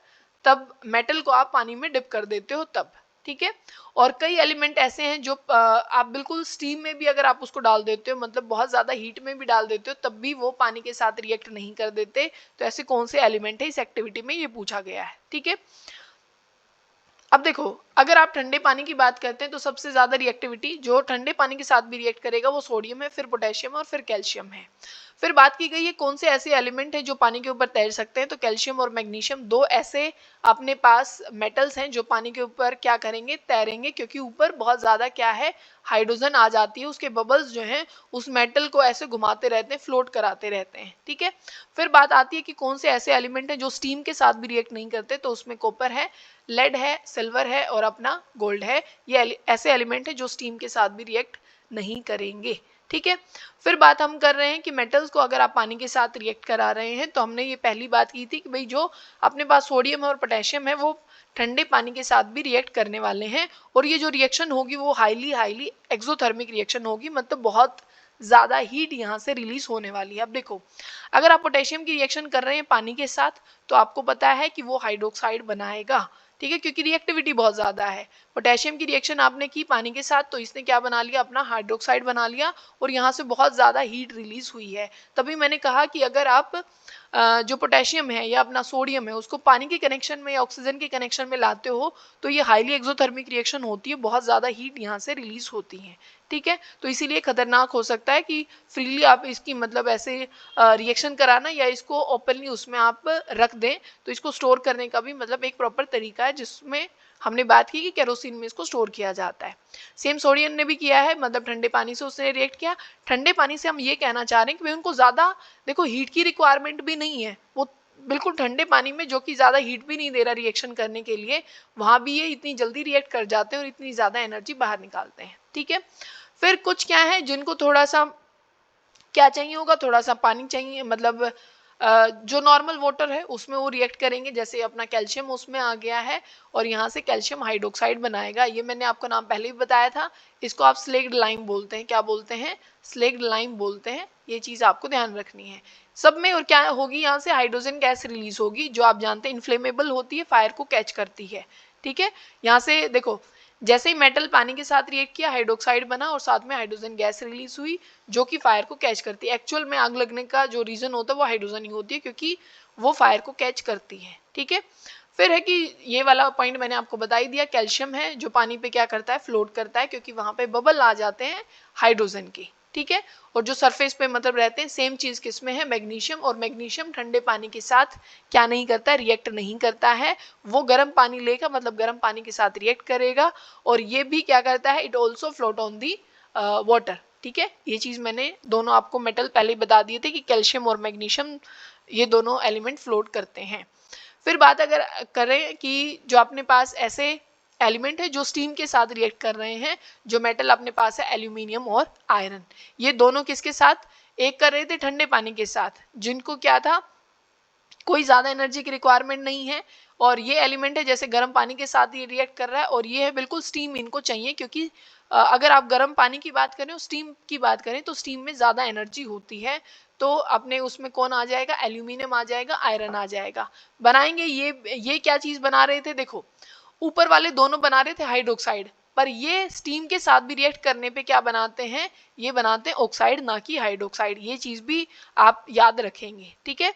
तब मेटल को आप पानी में डिप कर देते हो तब, ठीक है। और कई एलिमेंट ऐसे हैं जो आप बिल्कुल स्टीम में भी अगर आप उसको डाल देते हो, मतलब बहुत ज्यादा हीट में भी डाल देते हो, तब भी वो पानी के साथ रिएक्ट नहीं कर देते। तो ऐसे कौन से एलिमेंट है इस एक्टिविटी में, ये पूछा गया है, ठीक है। अब देखो अगर आप ठंडे पानी की बात करते हैं तो सबसे ज्यादा रिएक्टिविटी जो ठंडे पानी के साथ भी रिएक्ट करेगा वो सोडियम है, फिर पोटेशियम और फिर कैल्शियम है। फिर बात की गई है कौन से ऐसे एलिमेंट हैं जो पानी के ऊपर तैर सकते हैं, तो कैल्शियम और मैग्नीशियम दो ऐसे अपने पास मेटल्स हैं जो पानी के ऊपर क्या करेंगे, तैरेंगे, क्योंकि ऊपर बहुत ज्यादा क्या है, हाइड्रोजन आ जाती है, उसके बबल्स जो हैं उस मेटल को ऐसे घुमाते रहते हैं, फ्लोट कराते रहते हैं, ठीक है। फिर बात आती है कि कौन से ऐसे एलिमेंट हैं जो स्टीम के साथ भी रिएक्ट नहीं करते, तो उसमें कॉपर है, लेड है, सिल्वर है और अपना गोल्ड है। ये ऐसे एलिमेंट है जो स्टीम के साथ भी रिएक्ट नहीं करेंगे, ठीक है। फिर बात हम कर रहे हैं कि मेटल्स को अगर आप पानी के साथ रिएक्ट करा रहे हैं, तो हमने ये पहली बात की थी कि भाई जो अपने पास सोडियम और पोटेशियम है वो ठंडे पानी के साथ भी रिएक्ट करने वाले हैं और ये जो रिएक्शन होगी वो हाईली एक्सोथर्मिक रिएक्शन होगी, मतलब बहुत ज्यादा हीट यहाँ से रिलीज होने वाली है। अब देखो अगर आप पोटेशियम की रिएक्शन कर रहे हैं पानी के साथ तो आपको पता है कि वो हाइड्रोक्साइड बनाएगा, ठीक है, क्योंकि रिएक्टिविटी बहुत ज्यादा है। पोटेशियम की रिएक्शन आपने की पानी के साथ तो इसने क्या बना लिया, अपना हाइड्रोक्साइड बना लिया और यहाँ से बहुत ज्यादा हीट रिलीज हुई है। तभी मैंने कहा कि अगर आप जो पोटेशियम है या अपना सोडियम है उसको पानी के कनेक्शन में या ऑक्सीजन के कनेक्शन में लाते हो तो ये हाईली एक्सोथर्मिक रिएक्शन होती है, बहुत ज्यादा हीट यहाँ से रिलीज होती है, ठीक है। तो इसीलिए खतरनाक हो सकता है कि फ्रीली आप इसकी मतलब ऐसे रिएक्शन कराना या इसको ओपनली उसमें आप रख दें, तो इसको स्टोर करने का भी मतलब एक प्रॉपर तरीका है जिसमें हमने बात की कि केरोसिन में इसको स्टोर किया जाता है। सेम सोडियम ने भी किया है, मतलब ठंडे पानी से उसने रिएक्ट किया। ठंडे पानी से हम ये कहना चाह रहे हैं कि भाई उनको ज्यादा देखो हीट की रिक्वायरमेंट भी नहीं है, वो बिल्कुल ठंडे पानी में जो कि ज्यादा हीट भी नहीं दे रहा रिएक्शन करने के लिए, वहां भी ये इतनी जल्दी रिएक्ट कर जाते हैं और इतनी ज्यादा एनर्जी बाहर निकालते हैं, ठीक है। फिर कुछ क्या है जिनको थोड़ा सा क्या चाहिए होगा, थोड़ा सा पानी चाहिए, मतलब जो नॉर्मल वाटर है उसमें वो रिएक्ट करेंगे, जैसे अपना कैल्शियम उसमें आ गया है और यहाँ से कैल्शियम हाइड्रोक्साइड बनाएगा। ये मैंने आपको नाम पहले ही बताया था, इसको आप स्लेक्ड लाइम बोलते हैं। क्या बोलते हैं? स्लेक्ड लाइम बोलते हैं। ये चीज़ आपको ध्यान रखनी है सब में। और क्या होगी, यहाँ से हाइड्रोजन गैस रिलीज होगी, जो आप जानते हैं इन्फ्लेमेबल होती है, फायर को कैच करती है। ठीक है, यहाँ से देखो, जैसे ही मेटल पानी के साथ रिएक्ट किया, हाइड्रोक्साइड बना और साथ में हाइड्रोजन गैस रिलीज हुई, जो कि फायर को कैच करती है। एक्चुअल में आग लगने का जो रीजन होता है वो हाइड्रोजन ही होती है, क्योंकि वो फायर को कैच करती है। ठीक है, फिर है कि ये वाला पॉइंट मैंने आपको बता ही दिया, कैल्शियम है जो पानी पे क्या करता है, फ्लोट करता है, क्योंकि वहां पे बबल आ जाते हैं हाइड्रोजन के। ठीक है, और जो सरफेस पे मतलब रहते हैं, सेम चीज किसमें है, मैग्नीशियम। और मैग्नीशियम ठंडे पानी के साथ क्या नहीं करता है, रिएक्ट नहीं करता है, वो गर्म पानी लेगा, मतलब गर्म पानी के साथ रिएक्ट करेगा। और ये भी क्या करता है, it also float on the water. ठीक है, ये चीज मैंने दोनों आपको मेटल पहले ही बता दिए थे कि कैल्शियम और मैग्नीशियम ये दोनों एलिमेंट फ्लोट करते हैं। फिर बात अगर करें कि जो अपने पास ऐसे एलिमेंट है जो स्टीम के साथ रिएक्ट कर रहे हैं, जो मेटल अपने पास है एल्यूमिनियम और आयरन, ये दोनों किसके साथ एक कर रहे थे, ठंडे पानी के साथ, जिनको क्या था, कोई ज्यादा एनर्जी की रिक्वायरमेंट नहीं है। और ये एलिमेंट है जैसे गर्म पानी के साथ ये रिएक्ट कर रहा है, और ये है बिल्कुल स्टीम इनको चाहिए, क्योंकि अगर आप गर्म पानी की बात करें और स्टीम की बात करें तो स्टीम में ज्यादा एनर्जी होती है। तो अपने उसमें कौन आ जाएगा, एल्यूमिनियम आ जाएगा, आयरन आ जाएगा। बनाएंगे ये क्या चीज बना रहे थे, देखो ऊपर वाले दोनों बना रहे थे हाइड्रोक्साइड, पर ये स्टीम के साथ भी रिएक्ट करने पे क्या बनाते हैं, ये बनाते हैं ऑक्साइड, ना कि हाइड्रोक्साइड। ये चीज भी आप याद रखेंगे। ठीक है,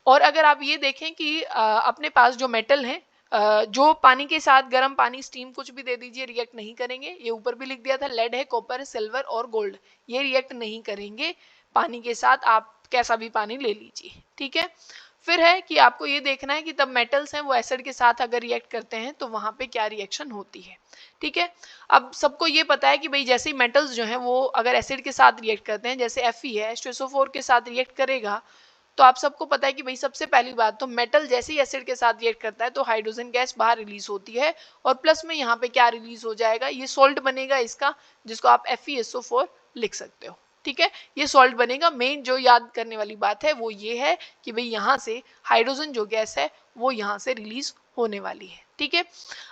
और अगर आप ये देखें कि अपने पास जो मेटल है, जो पानी के साथ गर्म पानी, स्टीम कुछ भी दे दीजिए, रिएक्ट नहीं करेंगे। ये ऊपर भी लिख दिया था, लेड है, कॉपर है, सिल्वर और गोल्ड, ये रिएक्ट नहीं करेंगे पानी के साथ, आप कैसा भी पानी ले लीजिए। ठीक है, फिर है कि आपको ये देखना है कि तब मेटल्स हैं वो एसिड के साथ अगर रिएक्ट करते हैं तो वहां पे क्या रिएक्शन होती है। ठीक है, अब सबको ये पता है कि भाई जैसे ही मेटल्स जो हैं वो अगर एसिड के साथ रिएक्ट करते हैं, जैसे Fe है, H2SO4 के साथ रिएक्ट करेगा, तो आप सबको पता है कि भाई सबसे पहली बात तो मेटल जैसे ही एसिड के साथ रिएक्ट करता है तो हाइड्रोजन गैस बाहर रिलीज होती है, और प्लस में यहाँ पे क्या रिलीज हो जाएगा, ये सॉल्ट बनेगा इसका, जिसको आप FeSO4 लिख सकते हो। ठीक है, ये सॉल्ट बनेगा। मेन जो याद करने वाली बात है वो ये है कि भाई यहाँ से हाइड्रोजन जो गैस है वो यहाँ से रिलीज होने वाली है। ठीक है,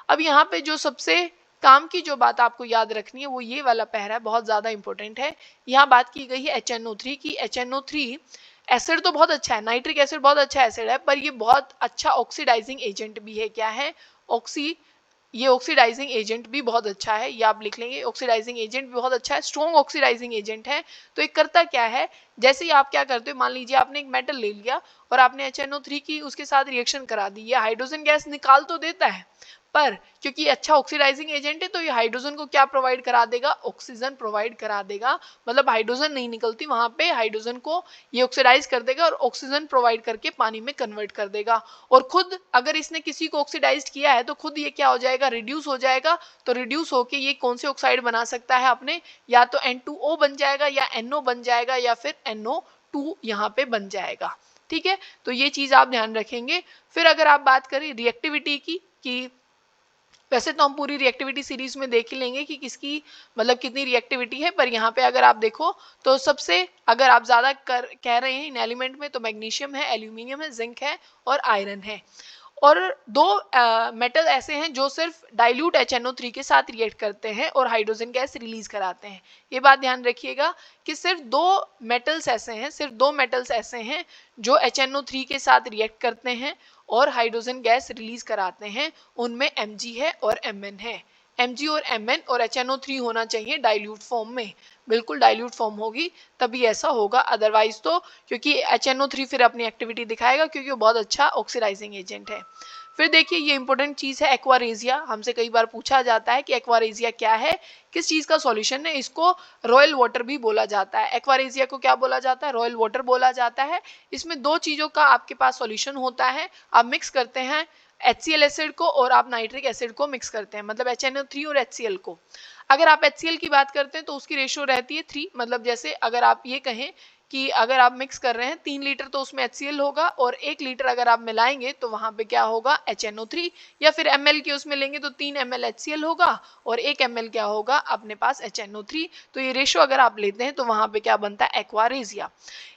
अब यहाँ पे जो सबसे काम की जो बात आपको याद रखनी है वो ये वाला पहरा बहुत ज्यादा इंपॉर्टेंट है। यहाँ बात की गई है HNO3 की। HNO3 एसिड तो बहुत अच्छा है, नाइट्रिक एसिड बहुत अच्छा एसिड है, पर ये बहुत अच्छा ऑक्सीडाइजिंग एजेंट भी है। क्या है, ये ऑक्सीडाइजिंग एजेंट भी बहुत अच्छा है, ये आप लिख लेंगे, ऑक्सीडाइजिंग एजेंट भी बहुत अच्छा है, स्ट्रॉन्ग ऑक्सीडाइजिंग एजेंट है। तो ये करता क्या है, जैसे ही आप क्या करते हो, मान लीजिए आपने एक मेटल ले लिया और आपने HNO3 की उसके साथ रिएक्शन करा दी, ये हाइड्रोजन गैस निकाल तो देता है, पर क्योंकि ये अच्छा ऑक्सीडाइजिंग एजेंट है तो ये हाइड्रोजन को क्या प्रोवाइड करा देगा, ऑक्सीजन प्रोवाइड करा देगा। मतलब हाइड्रोजन नहीं निकलती वहां पे, हाइड्रोजन को ये ऑक्सीडाइज कर देगा और ऑक्सीजन प्रोवाइड करके पानी में कन्वर्ट कर देगा। और खुद अगर इसने किसी को ऑक्सीडाइज किया है तो खुद ये क्या हो जाएगा, रिड्यूस हो जाएगा। तो रिड्यूस होके ये कौन से ऑक्साइड बना सकता है अपने, या तो N2O बन जाएगा, या NO बन जाएगा, या फिर NO2 यहाँ पे बन जाएगा। ठीक है, तो ये चीज आप ध्यान रखेंगे। फिर अगर आप बात करें रिएक्टिविटी की, कि वैसे तो हम पूरी रिएक्टिविटी सीरीज में देख ही लेंगे कि किसकी मतलब कितनी रिएक्टिविटी है, पर यहाँ पे अगर आप देखो तो सबसे अगर आप ज्यादा कह रहे हैं इन एलिमेंट में, तो मैग्नीशियम है, एल्यूमिनियम है, जिंक है और आयरन है। और दो मेटल ऐसे हैं जो सिर्फ डाइल्यूट HNO3 के साथ रिएक्ट करते हैं और हाइड्रोजन गैस रिलीज कराते हैं। ये बात ध्यान रखिएगा कि सिर्फ दो मेटल्स ऐसे हैं जो HNO3 के साथ रिएक्ट करते हैं और हाइड्रोजन गैस रिलीज कराते हैं। उनमें Mg है और Mn है। Mg और Mn और HNO3 होना चाहिए डाइल्यूट फॉर्म में, बिल्कुल डाइल्यूट फॉर्म होगी तभी ऐसा होगा, अदरवाइज तो, क्योंकि HNO3 फिर अपनी एक्टिविटी दिखाएगा क्योंकि वो बहुत अच्छा ऑक्सीडाइजिंग एजेंट है। फिर देखिए ये इंपॉर्टेंट चीज है एक्वारेजिया, हमसे कई बार पूछा जाता है कि एक्वारेजिया क्या है, किस चीज का सॉल्यूशन है। इसको रॉयल वाटर भी बोला जाता है। एक्वारेजिया को क्या बोला जाता है, रॉयल वाटर बोला जाता है। इसमें दो चीजों का आपके पास सॉल्यूशन होता है, आप मिक्स करते हैं HCl एसिड को और आप नाइट्रिक एसिड को मिक्स करते हैं, मतलब HNO3 और HCl को। अगर आप HCl की बात करते हैं तो उसकी रेशियो रहती है 3, मतलब जैसे अगर आप ये कहें कि अगर आप मिक्स कर रहे हैं 3 लीटर तो उसमें HCl होगा, और 1 लीटर अगर आप मिलाएंगे तो वहां पे क्या होगा, HNO3, या फिर ml की उसमें लेंगे तो 3 ml HCl होगा और 1 ml क्या होगा अपने पास HNO3। तो ये रेशो अगर आप लेते हैं तो वहां पे क्या बनता है, एक्वारेजिया।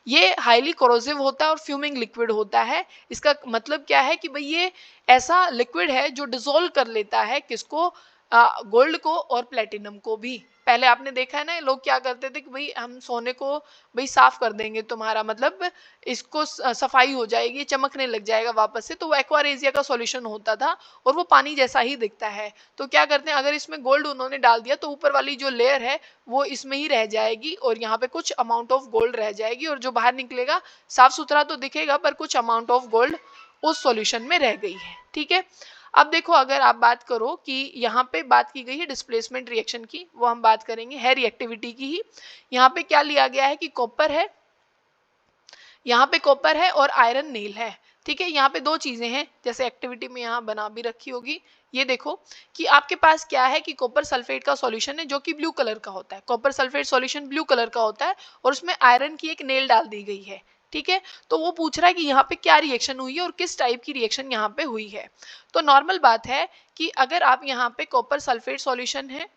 ये हाईली कोरोसिव होता है और फ्यूमिंग लिक्विड होता है। इसका मतलब क्या है कि भाई ये ऐसा लिक्विड है जो डिसॉल्व कर लेता है किसको, गोल्ड को और प्लेटिनम को भी। पहले आपने देखा है ना, लोग क्या करते थे कि भाई हम सोने को भाई साफ कर देंगे, तुम्हारा मतलब इसको सफाई हो जाएगी, चमकने लग जाएगा वापस से, तो वो एक्वारेजिया का सॉल्यूशन होता था और वो पानी जैसा ही दिखता है। तो क्या करते हैं, अगर इसमें गोल्ड उन्होंने डाल दिया तो ऊपर वाली जो लेयर है वो इसमें ही रह जाएगी और यहाँ पे कुछ अमाउंट ऑफ गोल्ड रह जाएगी, और जो बाहर निकलेगा साफ सुथरा तो दिखेगा पर कुछ अमाउंट ऑफ गोल्ड उस सॉल्यूशन में रह गई है। ठीक है, अब देखो अगर आप बात करो कि यहाँ पे बात की गई है डिस्प्लेसमेंट रिएक्शन की, वो हम बात करेंगे है रिएक्टिविटी की ही। यहाँ पे क्या लिया गया है कि कॉपर है, यहाँ पे कॉपर है और आयरन नील है। ठीक है, यहाँ पे दो चीजें हैं, जैसे एक्टिविटी में यहाँ बना भी रखी होगी। ये देखो कि आपके पास क्या है कि कॉपर सल्फेट का सॉल्यूशन है जो कि ब्लू कलर का होता है, copper sulphate solution blue colour का होता है और उसमें आयरन की एक नेल डाल दी गई है। ठीक है, तो वो पूछ रहा है कि यहाँ पे क्या रिएक्शन हुई है और किस टाइप की रिएक्शन यहाँ पे हुई है। तो नॉर्मल बात है कि अगर आप यहाँ पे कॉपर सल्फेट सॉल्यूशन है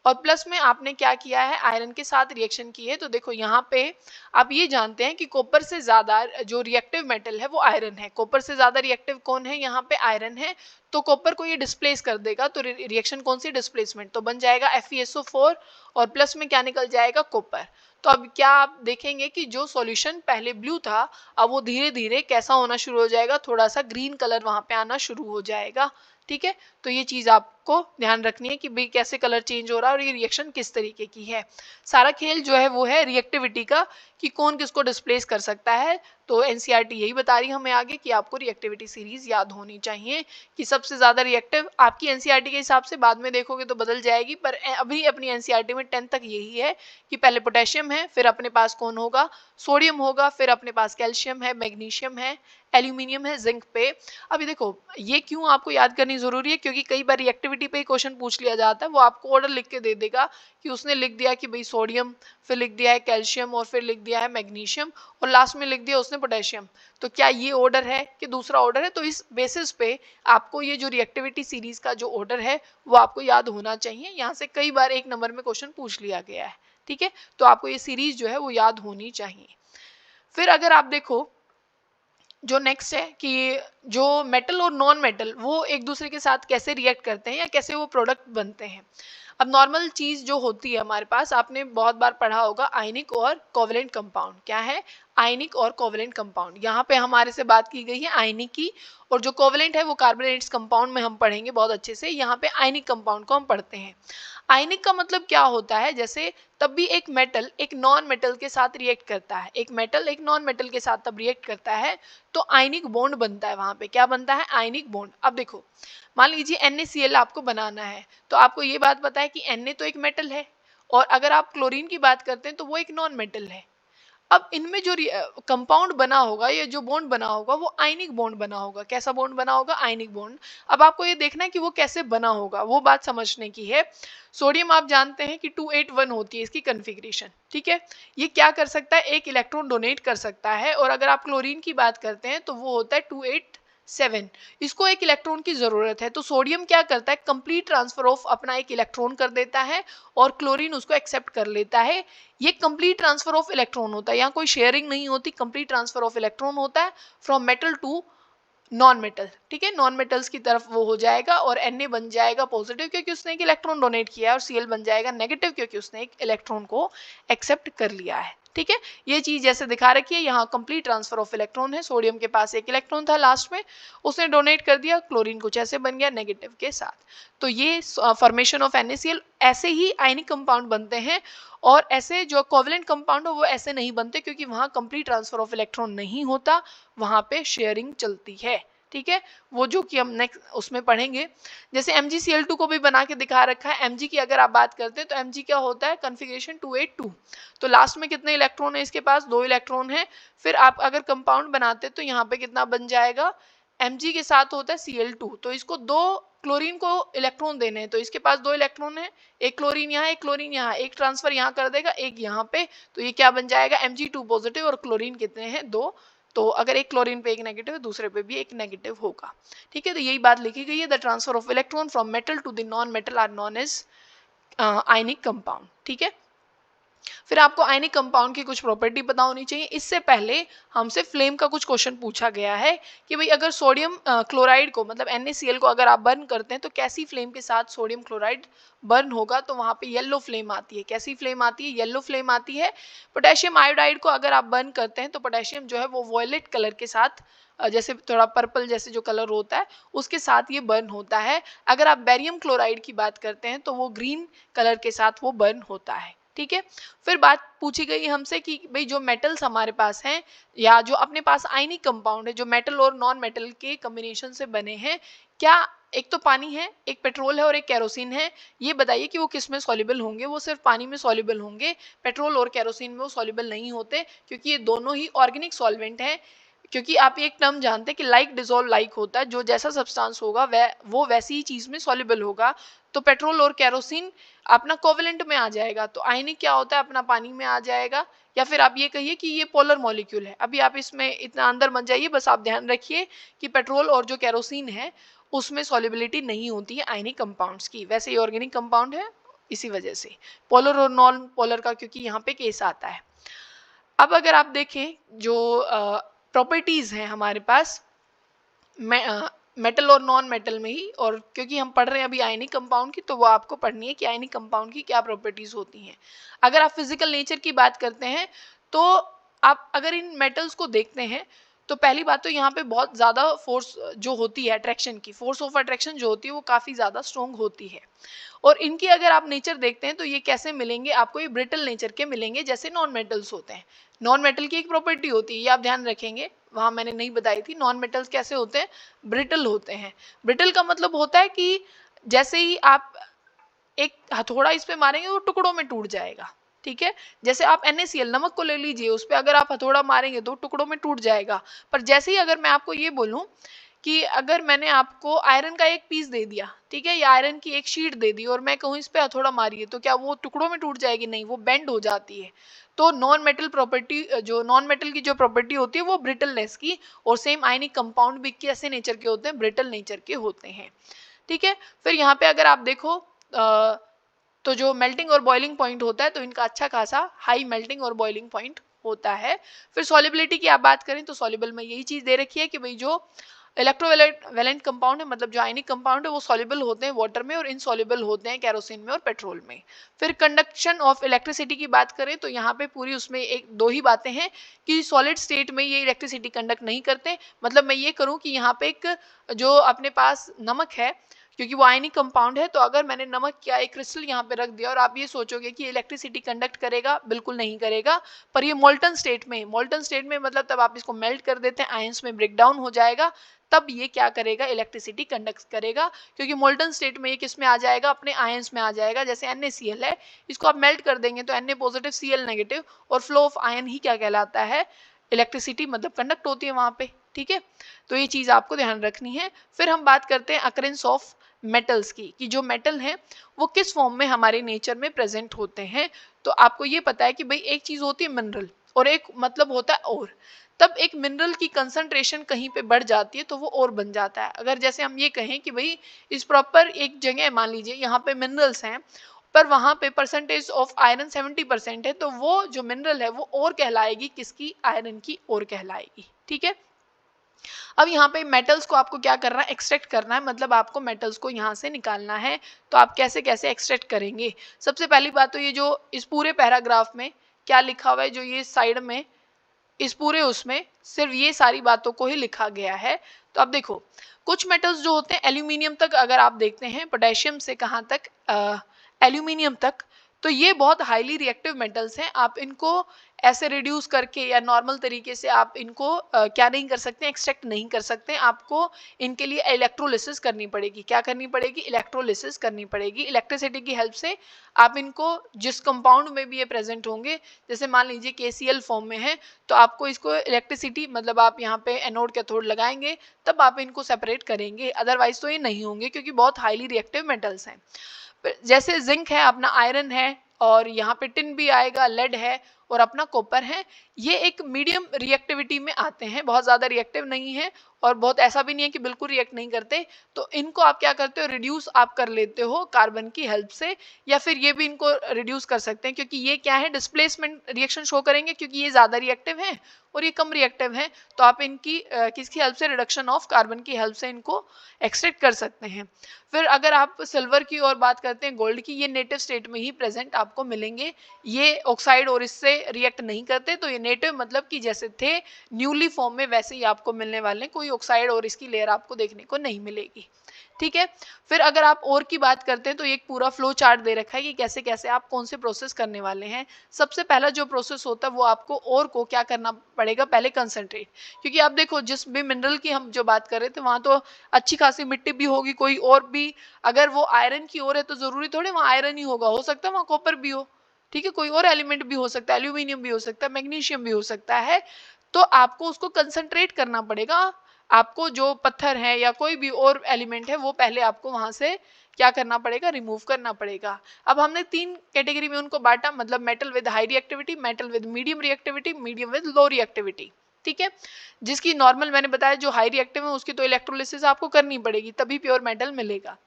और प्लस में आपने क्या किया है, आयरन के साथ रिएक्शन की है, तो देखो यहाँ पे आप ये जानते हैं कि कॉपर से ज्यादा जो रिएक्टिव मेटल है वो आयरन है। कॉपर से ज्यादा रिएक्टिव कौन है, यहाँ पे आयरन है। तो कॉपर को ये डिस्प्लेस कर देगा, तो रिएक्शन कौन सी, डिस्प्लेसमेंट, तो बन जाएगा FeSO4 और प्लस में क्या निकल जाएगा, कॉपर। तो अब क्या आप देखेंगे कि जो सॉल्यूशन पहले ब्लू था अब वो धीरे धीरे कैसा होना शुरू हो जाएगा, थोड़ा सा ग्रीन कलर वहां पे आना शुरू हो जाएगा। ठीक है, तो ये चीज आपको ध्यान रखनी है कि भाई कैसे कलर चेंज हो रहा है और ये रिएक्शन किस तरीके की है। सारा खेल जो है वो है रिएक्टिविटी का कि कौन किसको डिस्प्लेस कर सकता है। तो एनसीईआरटी यही बता रही है हमें आगे कि आपको रिएक्टिविटी सीरीज याद होनी चाहिए कि सबसे ज्यादा रिएक्टिव आपकी एनसीईआरटी के हिसाब से बाद में देखोगे तो बदल जाएगी, पर अभी अपनी एनसीईआरटी में 10 तक यही है कि पहले पोटेशियम है, फिर अपने पास कौन होगा, सोडियम होगा, फिर अपने पास कैल्शियम है, मैग्नीशियम है, एल्यूमिनियम है, जिंक पे। अभी देखो ये क्यों आपको याद करनी जरूरी है, क्योंकि कई बार रिएक्टिविटी पे ही क्वेश्चन पूछ लिया जाता है। वो आपको ऑर्डर लिख के दे देगा कि उसने लिख दिया कि भाई सोडियम, फिर लिख दिया है कैल्शियम और फिर लिख दिया है मैग्नीशियम और लास्ट में लिख दिया उसने पोटेशियम। तो क्या ये ऑर्डर है कि दूसरा ऑर्डर है? तो इस बेसिस पे आपको ये जो रिएक्टिविटी सीरीज का जो ऑर्डर है वो आपको याद होना चाहिए। यहाँ से कई बार एक नंबर में क्वेश्चन पूछ लिया गया है। ठीक है, तो आपको ये सीरीज जो है वो याद होनी चाहिए। फिर अगर आप देखो जो नेक्स्ट है कि जो मेटल और नॉन मेटल वो एक दूसरे के साथ कैसे रिएक्ट करते हैं या कैसे वो प्रोडक्ट बनते हैं। अब नॉर्मल चीज जो होती है हमारे पास, आपने बहुत बार पढ़ा होगा आयनिक और कोवलेंट कंपाउंड। क्या है, आयनिक और कोवलेंट कंपाउंड। यहाँ पे हमारे से बात की गई है आयनिक की, और जो कोवलेंट है वो कार्बोनेट्स कंपाउंड में हम पढ़ेंगे बहुत अच्छे से। यहाँ पे आयनिक कंपाउंड को हम पढ़ते हैं। आयनिक का मतलब क्या होता है, जैसे तब भी एक मेटल एक नॉन मेटल के साथ रिएक्ट करता है, एक मेटल एक नॉन मेटल के साथ तब रिएक्ट करता है तो आयनिक बॉन्ड बनता है। वहां पे क्या बनता है, आयनिक बॉन्ड। अब देखो मान लीजिए NaCl आपको बनाना है, तो आपको ये बात पता है कि Na तो एक मेटल है और अगर आप क्लोरीन की बात करते हैं तो वो एक नॉन मेटल है। अब इनमें जो कंपाउंड बना होगा या जो बॉन्ड बना होगा वो आयनिक बॉन्ड बना होगा। कैसा बॉन्ड बना होगा, आयनिक बॉन्ड। अब आपको ये देखना है कि वो कैसे बना होगा, वो बात समझने की है। सोडियम आप जानते हैं कि 281 होती है इसकी कॉन्फ़िगरेशन। ठीक है, ये क्या कर सकता है, एक इलेक्ट्रॉन डोनेट कर सकता है। और अगर आप क्लोरीन की बात करते हैं तो वो होता है 287, इसको एक इलेक्ट्रॉन की जरूरत है। तो सोडियम क्या करता है, कंप्लीट ट्रांसफर ऑफ अपना एक इलेक्ट्रॉन कर देता है और क्लोरीन उसको एक्सेप्ट कर लेता है। ये कंप्लीट ट्रांसफर ऑफ इलेक्ट्रॉन होता है, यहाँ कोई शेयरिंग नहीं होती, कंप्लीट ट्रांसफर ऑफ इलेक्ट्रॉन होता है from metal to non metal. ठीक है, नॉन मेटल्स की तरफ वो हो जाएगा और Na बन जाएगा पॉजिटिव क्योंकि उसने एक इलेक्ट्रॉन डोनेट किया है, और Cl बन जाएगा नेगेटिव क्योंकि उसने एक इलेक्ट्रॉन को एक्सेप्ट कर लिया है। ठीक है, ये चीज जैसे दिखा रखी है, यहाँ कंप्लीट ट्रांसफर ऑफ इलेक्ट्रॉन है। सोडियम के पास एक इलेक्ट्रॉन था लास्ट में, उसने डोनेट कर दिया, क्लोरीन कुछ ऐसे बन गया नेगेटिव के साथ। तो ये फॉर्मेशन ऑफ NaCl, ऐसे ही आयनिक कंपाउंड बनते हैं। और ऐसे जो कोवलेंट कंपाउंड हो वो ऐसे नहीं बनते क्योंकि वहां कंप्लीट ट्रांसफर ऑफ इलेक्ट्रॉन नहीं होता, वहां पे शेयरिंग चलती है। ठीक है, वो जो कि हम नेक्स्ट उसमें पढ़ेंगे। जैसे MgCl2 को भी बना के दिखा रखा है। Mg की अगर आप बात करते हैं तो Mg क्या होता है, कॉन्फ़िगरेशन 282। तो लास्ट में कितने इलेक्ट्रॉन है इसके पास, 2 इलेक्ट्रॉन है। फिर आप अगर कंपाउंड बनाते तो यहाँ पे कितना बन जाएगा, Mg के साथ होता है Cl2, तो इसको दो क्लोरीन को इलेक्ट्रॉन देने हैं, तो इसके पास दो इलेक्ट्रॉन है, एक क्लोरीन यहाँ, एक क्लोरीन यहाँ, एक ट्रांसफर यहाँ कर देगा, एक यहाँ पे, तो ये क्या बन जाएगा Mg2 पॉजिटिव और क्लोरीन कितने हैं, दो, तो अगर एक क्लोरीन पे एक नेगेटिव है दूसरे पे भी एक नेगेटिव होगा, ठीक है। तो यही बात लिखी गई है, the transfer of electron from metal to the non metal are non as ionic compound, ठीक है। फिर आपको आयनिक कंपाउंड की कुछ प्रॉपर्टी पता होनी चाहिए। इससे पहले हमसे फ्लेम का कुछ क्वेश्चन पूछा गया है कि भाई अगर सोडियम क्लोराइड को मतलब NaCl को अगर आप बर्न करते हैं तो कैसी फ्लेम के साथ सोडियम क्लोराइड बर्न होगा, तो वहाँ पे येलो फ्लेम आती है। कैसी फ्लेम आती है? येलो फ्लेम आती है। पोटेशियम आयोडाइड को अगर आप बर्न करते हैं तो पोटेशियम जो है वो वॉयलेट कलर के साथ, जैसे थोड़ा पर्पल जैसे जो कलर होता है उसके साथ ये बर्न होता है। अगर आप बेरियम क्लोराइड की बात करते हैं तो वो ग्रीन कलर के साथ वो बर्न होता है, ठीक है। फिर बात पूछी गई हमसे कि भाई जो मेटल्स हमारे पास हैं या जो अपने पास आयनिक कंपाउंड है जो मेटल और नॉन मेटल के कॉम्बिनेशन से बने हैं, क्या एक तो पानी है, एक पेट्रोल है और एक केरोसिन है, ये बताइए कि वो किस में सॉल्युबल होंगे? वो सिर्फ पानी में सॉल्युबल होंगे, पेट्रोल और केरोसिन में वो सॉल्युबल नहीं होते, क्योंकि ये दोनों ही ऑर्गेनिक सॉल्वेंट हैं। क्योंकि आप एक टर्म जानते हैं कि लाइक डिसॉल्व लाइक होता है, जो जैसा सब्सटेंस होगा वो वैसी ही चीज में सॉल्युबल होगा। तो पेट्रोल और केरोसिन अपना कोवेलेंट में आ जाएगा, तो आयनिक क्या होता है अपना पानी में आ जाएगा। या फिर आप ये कहिए कि ये पोलर मॉलिक्यूल है। अभी आप इसमें इतना अंदर मत जाइए, बस आप ध्यान रखिए कि पेट्रोल और जो केरोसिन है उसमें सॉल्युबिलिटी नहीं होती है आयनिक कंपाउंड्स की, वैसे ये ऑर्गेनिक कंपाउंड है इसी वजह से। पोलर और नॉन पोलर का क्योंकि यहाँ पे केस आता है। अब अगर आप देखें जो प्रॉपर्टीज हैं हमारे पास मेटल और नॉन मेटल में ही, और क्योंकि हम पढ़ रहे हैं अभी आयनिक कंपाउंड की, तो वो आपको पढ़नी है कि आयनिक कंपाउंड की क्या प्रॉपर्टीज होती हैं। अगर आप फिजिकल नेचर की बात करते हैं तो आप अगर इन मेटल्स को देखते हैं तो पहली बात तो यहाँ पे बहुत ज़्यादा फोर्स जो होती है अट्रैक्शन की, फोर्स ऑफ अट्रैक्शन जो होती है वो काफ़ी ज़्यादा स्ट्रॉन्ग होती है। और इनकी अगर आप नेचर देखते हैं तो ये कैसे मिलेंगे आपको? ये ब्रिटल नेचर के मिलेंगे जैसे नॉन मेटल्स होते हैं। नॉन मेटल की एक प्रॉपर्टी होती है, ये आप ध्यान रखेंगे, वहां मैंने नहीं बताई थी। नॉन मेटल्स कैसे होते हैं? ब्रिटल होते हैं। ब्रिटल का मतलब होता है कि जैसे ही आप एक हथौड़ा इस पे मारेंगे वो टुकड़ों में टूट जाएगा, ठीक है। जैसे आप NaCl नमक को ले लीजिए, उस पर अगर आप हथौड़ा मारेंगे तो टुकड़ों में टूट जाएगा। पर जैसे ही अगर मैं आपको ये बोलूं कि अगर मैंने आपको आयरन का एक पीस दे दिया, ठीक है, या आयरन की एक शीट दे दी और मैं कहूँ इस पे हथौड़ा मारिए, तो क्या वो टुकड़ों में टूट जाएगी? नहीं, वो बेंड हो जाती है। तो नॉन मेटल प्रॉपर्टी, जो नॉन मेटल की जो प्रॉपर्टी होती है वो ब्रिटलनेस की, और सेम आयनिक कंपाउंड भी कैसे नेचर के होते हैं? ब्रिटल नेचर के होते हैं, ठीक है। फिर यहाँ पे अगर आप देखो तो जो मेल्टिंग और बॉइलिंग पॉइंट होता है तो इनका अच्छा खासा हाई मेल्टिंग और बॉइलिंग पॉइंट होता है। फिर सॉल्युबिलिटी की आप बात करें तो सॉल्युबल में यही चीज दे रखी है कि भाई जो इलेक्ट्रोवैलेंट कंपाउंड है, मतलब जो आयनिक कंपाउंड है, वो सॉल्युबल होते हैं वाटर में और इनसॉल्युबल होते हैं केरोसिन में और पेट्रोल में। फिर कंडक्शन ऑफ इलेक्ट्रिसिटी की बात करें तो यहाँ पे पूरी उसमें एक दो ही बातें हैं कि सॉलिड स्टेट में ये इलेक्ट्रिसिटी कंडक्ट नहीं करते। मतलब मैं ये करूँ कि यहाँ पे एक जो अपने पास नमक है, क्योंकि वो आयनिक कंपाउंड है, तो अगर मैंने नमक क्या एक क्रिस्टल यहाँ पे रख दिया और आप ये सोचोगे कि इलेक्ट्रिसिटी कंडक्ट करेगा, बिल्कुल नहीं करेगा। पर ये मोल्टन स्टेट में मतलब तब आप इसको मेल्ट कर देते हैं, आयंस में ब्रेक डाउन हो जाएगा, तब ये क्या करेगा? इलेक्ट्रिसिटी कंडक्ट करेगा। क्योंकि मोल्टन स्टेट में ये किस में आ जाएगा? अपने आयंस में आ जाएगा। जैसे NaCl है, इसको आप मेल्ट कर देंगे तो Na पॉजिटिव Cl नेगेटिव, और फ्लो ऑफ आयन ही क्या कहलाता है? इलेक्ट्रिसिटी, मतलब कंडक्ट होती है वहां पे, ठीक है। तो ये चीज आपको ध्यान रखनी है। फिर हम बात करते हैं अकरेंस ऑफ मेटल्स की, कि जो मेटल हैं वो किस फॉर्म में हमारे नेचर में प्रेजेंट होते हैं। तो आपको ये पता है कि भाई एक चीज होती है मिनरल और एक मतलब होता है और। तब एक मिनरल की कंसंट्रेशन कहीं पे बढ़ जाती है तो वो और बन जाता है। अगर जैसे हम ये कहें कि भाई इस प्रॉपर एक जगह मान लीजिए यहाँ पे मिनरल्स हैं पर वहां पे परसेंटेज ऑफ आयरन 70% है, तो वो जो मिनरल है वो और कहलाएगी किसकी? आयरन की और कहलाएगी, ठीक है। अब यहाँ पे मेटल्स को आपको क्या करना है? एक्सट्रैक्ट करना है, मतलब आपको मेटल्स को यहाँ से निकालना है। तो आप कैसे कैसे एक्सट्रैक्ट करेंगे? सबसे पहली बात तो ये जो इस पूरे पैराग्राफ में क्या लिखा हुआ है, जो ये साइड में इस पूरे उसमें सिर्फ ये सारी बातों को ही लिखा गया है। तो अब देखो कुछ मेटल्स जो होते हैं एल्यूमिनियम तक, अगर आप देखते हैं पोटेशियम से कहाँ तक? एल्यूमिनियम तक, तो ये बहुत हाईली रिएक्टिव मेटल्स हैं, आप इनको ऐसे रिड्यूस करके या नॉर्मल तरीके से आप इनको क्या नहीं कर सकते, एक्सट्रैक्ट नहीं कर सकते, आपको इनके लिए इलेक्ट्रोलिसिस करनी पड़ेगी। क्या करनी पड़ेगी? इलेक्ट्रोलिसिस करनी पड़ेगी। इलेक्ट्रिसिटी की हेल्प से आप इनको, जिस कंपाउंड में भी ये प्रेजेंट होंगे, जैसे मान लीजिए KCl फॉर्म में है, तो आपको इसको इलेक्ट्रिसिटी, मतलब आप यहाँ पे एनोड कैथोड लगाएंगे तब आप इनको सेपरेट करेंगे, अदरवाइज तो ये नहीं होंगे क्योंकि बहुत हाईली रिएक्टिव मेटल्स हैं। जैसे जिंक है, अपना आयरन है, और यहाँ पे टिन भी आएगा, लेड है, और अपना कॉपर है, ये एक मीडियम रिएक्टिविटी में आते हैं, बहुत ज़्यादा रिएक्टिव नहीं है और बहुत ऐसा भी नहीं है कि बिल्कुल रिएक्ट नहीं करते। तो इनको आप क्या करते हो, रिड्यूस आप कर लेते हो कार्बन की हेल्प से, या फिर ये भी इनको रिड्यूस कर सकते हैं क्योंकि ये क्या है, डिस्प्लेसमेंट रिएक्शन शो करेंगे क्योंकि ये ज़्यादा रिएक्टिव है और ये कम रिएक्टिव है। तो आप इनकी किसकी हेल्प से, रिडक्शन ऑफ कार्बन की हेल्प से इनको एक्सट्रैक्ट कर सकते हैं। फिर अगर आप सिल्वर की और बात करते हैं, गोल्ड की, ये नेटिव स्टेट में ही प्रेजेंट आपको मिलेंगे, ये ऑक्साइड और इससे रिएक्ट नहीं करते। तो ये नेटिव मतलब कि जैसे थे न्यूली फॉर्म में वैसे ही आपको मिलने वाले हैं, कोई ऑक्साइड और इसकी लेयर आपको देखने को नहीं मिलेगी। ठीक है। फिर अगर आप और की बात करते हैं तो एक पूरा फ्लो चार्ट दे रखा है कि कैसे कैसे आप कौन से प्रोसेस करने वाले हैं। सबसे पहला जो प्रोसेस होता है वो आपको और को क्या करना पड़ेगा, पहले कंसंट्रेट, क्योंकि आप देखो जिस भी मिनरल की हम जो बात कर रहे थे वहां तो अच्छी खासी मिट्टी भी होगी, कोई और भी, अगर वो आयरन की ओर है तो जरूरी थोड़ी वहाँ आयरन ही होगा, हो सकता है वहाँ कॉपर भी हो, ठीक है, कोई और एलिमेंट भी हो सकता है, एल्यूमिनियम भी हो सकता है, मैग्नीशियम भी हो सकता है। तो आपको उसको कंसंट्रेट करना पड़ेगा, आपको जो पत्थर है या कोई भी और एलिमेंट है वो पहले आपको वहां से क्या करना पड़ेगा, रिमूव करना पड़ेगा। अब हमने 3 कैटेगरी में उनको बांटा, मतलब metal with high reactivity, metal with medium reactivity, medium with low reactivity. ठीक है। जिसकी नॉर्मल मैंने बताया जो हाई रिएक्टिव है उसकी तो इलेक्ट्रोलिसिस आपको करनी पड़ेगी तभी प्योर मेटल मिलेगा।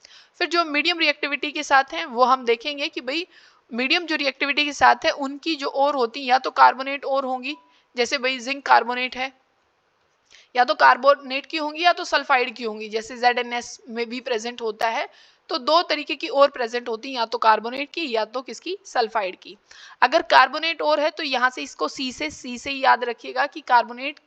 फिर जो मीडियम रिएक्टिविटी के साथ हैं वो हम देखेंगे कि भाई मीडियम जो रिएक्टिविटी के साथ है उनकी जो और होती या तो कार्बोनेट और होंगी, जैसे भाई जिंक कार्बोनेट है, या तो कार्बोनेट की होंगी या तो सल्फाइड की होंगी, जैसे ZnS में भी प्रेजेंट होता है। तो 2 तरीके की और प्रेजेंट होती हैं, या तो कार्बोनेट की या तो किसकी, सल्फाइड की। अगर कार्बोनेट और है तो यहाँ से इसको सी से ही याद रखिएगा कि कार्बोनेट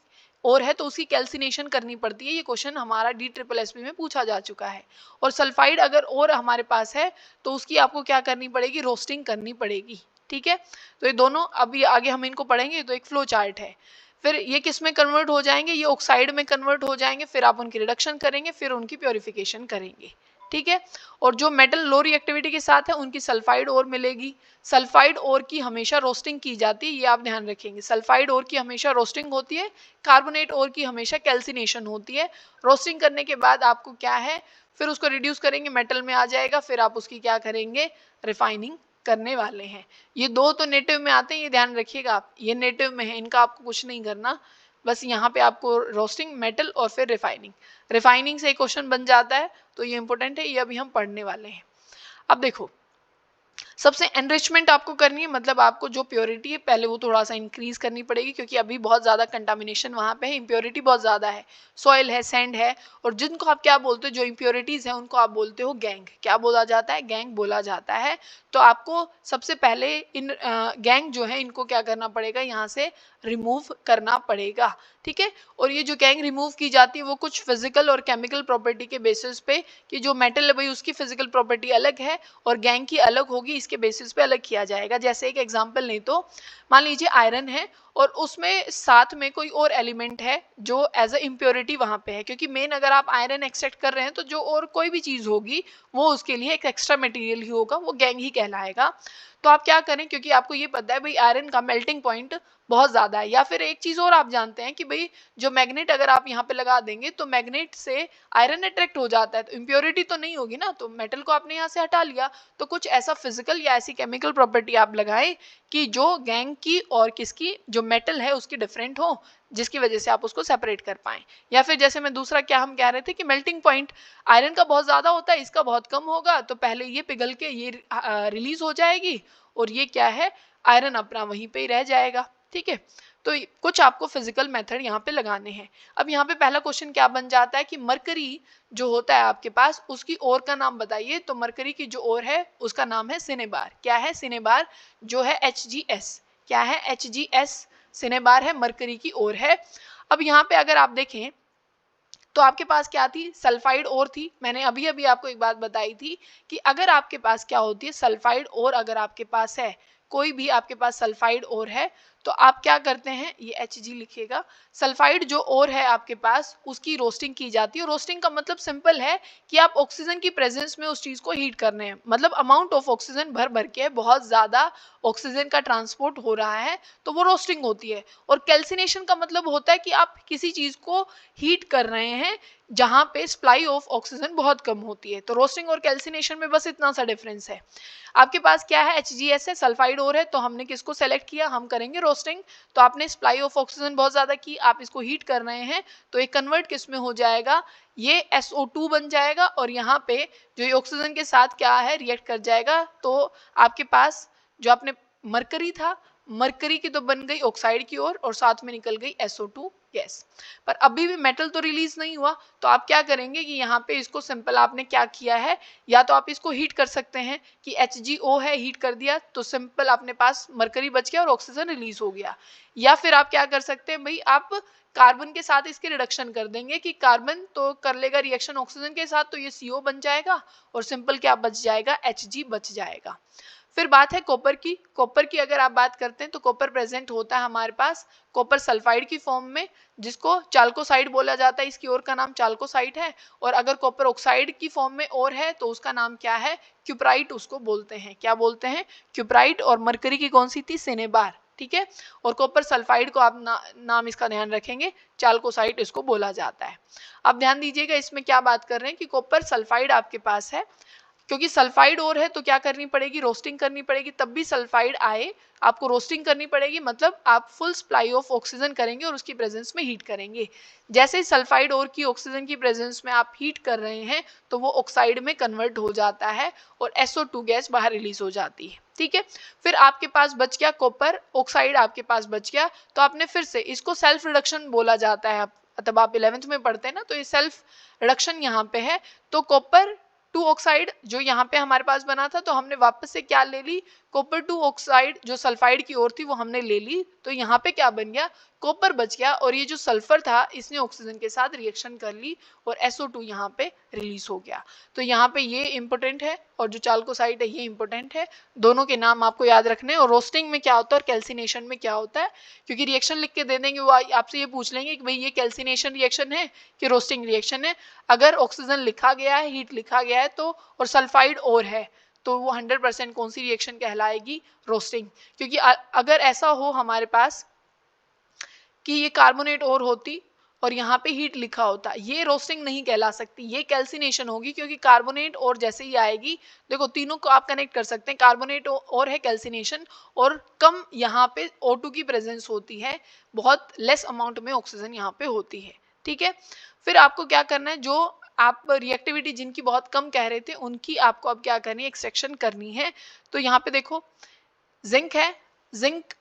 और है तो उसकी कैल्सिनेशन करनी पड़ती है, ये क्वेश्चन हमारा DSSB में पूछा जा चुका है। और सल्फाइड अगर और हमारे पास है तो उसकी आपको क्या करनी पड़ेगी, रोस्टिंग करनी पड़ेगी। ठीक है। तो ये दोनों अभी आगे हम इनको पढ़ेंगे, तो एक फ्लो चार्ट है। फिर ये किस में कन्वर्ट हो जाएंगे, ये ऑक्साइड में कन्वर्ट हो जाएंगे, फिर आप उनकी रिडक्शन करेंगे, फिर उनकी प्योरिफिकेशन करेंगे। ठीक है। और जो मेटल लो रिएक्टिविटी के साथ है उनकी सल्फाइड और मिलेगी। सल्फाइड और की हमेशा रोस्टिंग की जाती है, ये आप ध्यान रखेंगे, सल्फाइड और की हमेशा रोस्टिंग होती है, कार्बोनेट और की हमेशा कैल्सिनेशन होती है। रोस्टिंग करने के बाद आपको क्या है, फिर उसको रिड्यूस करेंगे, मेटल में आ जाएगा, फिर आप उसकी क्या करेंगे, रिफाइनिंग करने वाले हैं। ये 2 तो नेटिव में आते हैं, ये ध्यान रखिएगा आप, ये नेटिव में है, इनका आपको कुछ नहीं करना, बस यहाँ पे आपको रोस्टिंग, मेटल और फिर रिफाइनिंग। रिफाइनिंग से एक क्वेश्चन बन जाता है तो ये इंपॉर्टेंट है, ये अभी हम पढ़ने वाले हैं। अब देखो सबसे एनरिचमेंट आपको करनी है, मतलब आपको जो प्योरिटी है पहले वो थोड़ा सा इंक्रीज करनी पड़ेगी क्योंकि अभी बहुत ज़्यादा कंटामिनेशन वहाँ पे है, इम्प्योरिटी बहुत ज़्यादा है, सॉइल है, सैंड है, और जिनको आप क्या बोलते हो, जो इम्प्योरिटीज़ हैं उनको आप बोलते हो गैंग। क्या बोला जाता है, गैंग बोला जाता है। तो आपको सबसे पहले इन गैंग जो है इनको क्या करना पड़ेगा, यहाँ से रिमूव करना पड़ेगा। ठीक है। और ये जो गैंग रिमूव की जाती है वो कुछ फिजिकल और केमिकल प्रॉपर्टी के बेसिस पे, कि जो मेटल है भाई उसकी फिजिकल प्रॉपर्टी अलग है और गैंग की अलग होगी, इसके बेसिस पे अलग किया जाएगा। जैसे एक एग्जांपल नहीं तो मान लीजिए आयरन है और उसमें साथ में कोई और एलिमेंट है जो एज अ इम्प्योरिटी वहाँ पे है, क्योंकि मेन अगर आप आयरन एक्सट्रैक्ट कर रहे हैं तो जो और कोई भी चीज़ होगी वो उसके लिए एक एक्स्ट्रा मटेरियल ही होगा, वो गैंग ही कहलाएगा। तो आप क्या करें, क्योंकि आपको ये पता है भाई आयरन का मेल्टिंग पॉइंट बहुत ज़्यादा है, या फिर एक चीज़ और आप जानते हैं कि भाई जो मैग्नेट अगर आप यहाँ पे लगा देंगे तो मैग्नेट से आयरन अट्रैक्ट हो जाता है, तो इम्प्योरिटी तो नहीं होगी ना, तो मेटल को आपने यहाँ से हटा लिया। तो कुछ ऐसा फिजिकल या ऐसी केमिकल प्रॉपर्टी आप लगाएं कि जो गैंग की और किसकी, जो मेटल है उसकी डिफरेंट हो, जिसकी वजह से आप उसको सेपरेट कर पाएं। या फिर जैसे मैं दूसरा क्या हम कह रहे थे कि मेल्टिंग पॉइंट आयरन का बहुत ज़्यादा होता है, इसका बहुत कम होगा, तो पहले ये पिघल के ये रिलीज हो जाएगी और ये क्या है, आयरन अपना वहीं पे ही रह जाएगा। ठीक है। तो कुछ आपको फिजिकल मेथड यहाँ पे लगाने हैं। अब यहाँ पे पहला क्वेश्चन क्या बन जाता है कि मरकरी जो होता है आपके पास उसकी ओर का नाम बताइए। तो मरकरी की जो ओर है उसका नाम है सिनेबार। क्या है, सिनेबार, जो है HgS। क्या है, HgS सिनेबार है, मरकरी की ओर है। अब यहाँ पे अगर आप देखें तो आपके पास क्या थी, सल्फाइड और थी। मैंने अभी अभी आपको एक बात बताई थी कि अगर आपके पास क्या होती है, सल्फाइड और अगर आपके पास है, कोई भी आपके पास सल्फाइड और है, तो आप क्या करते हैं, ये Hg लिखिएगा। सल्फाइड जो और है आपके पास, उसकी रोस्टिंग की जाती है। रोस्टिंग का मतलब सिंपल है कि आप ऑक्सीजन की प्रेजेंस में उस चीज को हीट कर रहे हैं, मतलब अमाउंट ऑफ ऑक्सीजन भर भर के बहुत ज्यादा ऑक्सीजन का ट्रांसपोर्ट हो रहा है, तो वो रोस्टिंग होती है। और कैल्सिनेशन का मतलब होता है कि आप किसी चीज को हीट कर रहे हैं जहां पे सप्लाई ऑफ ऑक्सीजन बहुत कम होती है। तो रोस्टिंग और कैल्सिनेशन में बस इतना सा डिफरेंस है। आपके पास क्या है, HgS है, सल्फाइड और है, तो हमने किसको सेलेक्ट किया, हम करेंगे रोस्टिंग। तो आपने सप्लाई ऑफ ऑक्सीजन बहुत ज्यादा की, आप इसको हीट कर रहे हैं, तो ये कन्वर्ट किस में हो जाएगा, ये SO2 बन जाएगा, और यहाँ पे जो ये ऑक्सीजन के साथ क्या है, रिएक्ट कर जाएगा। तो आपके पास जो आपने मरकरी था, मरकरी की तो बन गई ऑक्साइड की ओर और साथ में निकल गई SO2 गैस। पर अभी भी मेटल तो रिलीज नहीं हुआ, तो आप क्या करेंगे कि यहाँ पे इसको सिंपल आपने क्या किया है, या तो आप इसको हीट कर सकते हैं कि HgO है, हीट कर दिया तो सिंपल अपने पास मरकरी बच गया और ऑक्सीजन रिलीज हो गया। या फिर आप क्या कर सकते हैं भाई, आप कार्बन के साथ इसके रिडक्शन कर देंगे कि कार्बन तो कर लेगा रिएक्शन ऑक्सीजन के साथ, तो ये CO बन जाएगा और सिंपल क्या बच जाएगा, Hg बच जाएगा। फिर बात है कॉपर की। कॉपर की अगर आप बात करते हैं तो कॉपर प्रेजेंट होता है हमारे पास कॉपर सल्फाइड की फॉर्म में, जिसको चाल्कोसाइड बोला जाता है, इसकी ओर का नाम चाल्कोसाइड है। और अगर कॉपर ऑक्साइड की फॉर्म में और है तो उसका नाम क्या है, क्यूप्राइट उसको बोलते हैं। क्या बोलते हैं, क्यूप्राइट। और मरकरी की कौन सी थी, सिनेबार, ठीक है। और कॉपर सल्फाइड को आप नाम इसका ध्यान रखेंगे, चाल्कोसाइड इसको बोला जाता है। अब ध्यान दीजिएगा इसमें क्या बात कर रहे हैं कि कॉपर सल्फाइड आपके पास है, क्योंकि सल्फाइड और है तो क्या करनी पड़ेगी, रोस्टिंग करनी पड़ेगी, तब भी सल्फाइड आए आपको रोस्टिंग करनी पड़ेगी, मतलब आप फुल सप्लाई ऑफ ऑक्सीजन करेंगे और उसकी प्रेजेंस में हीट करेंगे। जैसे ही सल्फाइड और की ऑक्सीजन की प्रेजेंस में आप हीट कर रहे हैं तो वो ऑक्साइड में कन्वर्ट हो जाता है और SO2 गैस बाहर रिलीज हो जाती है, ठीक है। फिर आपके पास बच गया कॉपर ऑक्साइड, आपके पास बच गया, तो आपने फिर से इसको सेल्फ रिडक्शन बोला जाता है, तब आप 11th में पढ़ते हैं ना, तो ये सेल्फ रिडक्शन यहाँ पे है। तो कॉपर 2 ऑक्साइड जो यहाँ पे हमारे पास बना था, तो हमने वापस से क्या ले ली, कॉपर 2 ऑक्साइड जो सल्फाइड की ओर थी वो हमने ले ली, तो यहाँ पे क्या बन गया, कॉपर बच गया, और ये जो सल्फर था इसने ऑक्सीजन के साथ रिएक्शन कर ली और SO2 यहाँ पे रिलीज हो गया। तो यहाँ पे ये इंपॉर्टेंट है और जो चाल्कोसाइड है ये इंपॉर्टेंट है, दोनों के नाम आपको याद रखने हैं। और रोस्टिंग में क्या होता है और कैल्सिनेशन में क्या होता है, क्योंकि रिएक्शन लिख के दे देंगे वो आपसे ये पूछ लेंगे कि भाई ये कैल्सिनेशन रिएक्शन है कि रोस्टिंग रिएक्शन है। अगर ऑक्सीजन लिखा गया है, हीट लिखा गया है, तो और सल्फाइड और है तो वो 100% कौन सी रिएक्शन कहलाएगी, रोस्टिंग। क्योंकि अगर ऐसा हो हमारे पास कि ये कार्बोनेट और होती और यहाँ पे हीट लिखा होता, ये रोस्टिंग नहीं कहला सकती, ये कैल्सिनेशन होगी, क्योंकि कार्बोनेट और जैसे ही आएगी, देखो तीनों को आप कनेक्ट कर सकते हैं, कार्बोनेट और है कैल्सिनेशन, और कम यहाँ पे O2 की प्रेजेंस होती है, बहुत लेस अमाउंट में ऑक्सीजन यहाँ पे होती है, ठीक है। फिर आपको क्या करना है, जो आप रिएक्टिविटी जिनकी बहुत कम कह रहे थे उनकी आपको अब क्या करनी है, एक सेक्शन करनी है। तो यहाँ पे देखो जिंक है, जिंक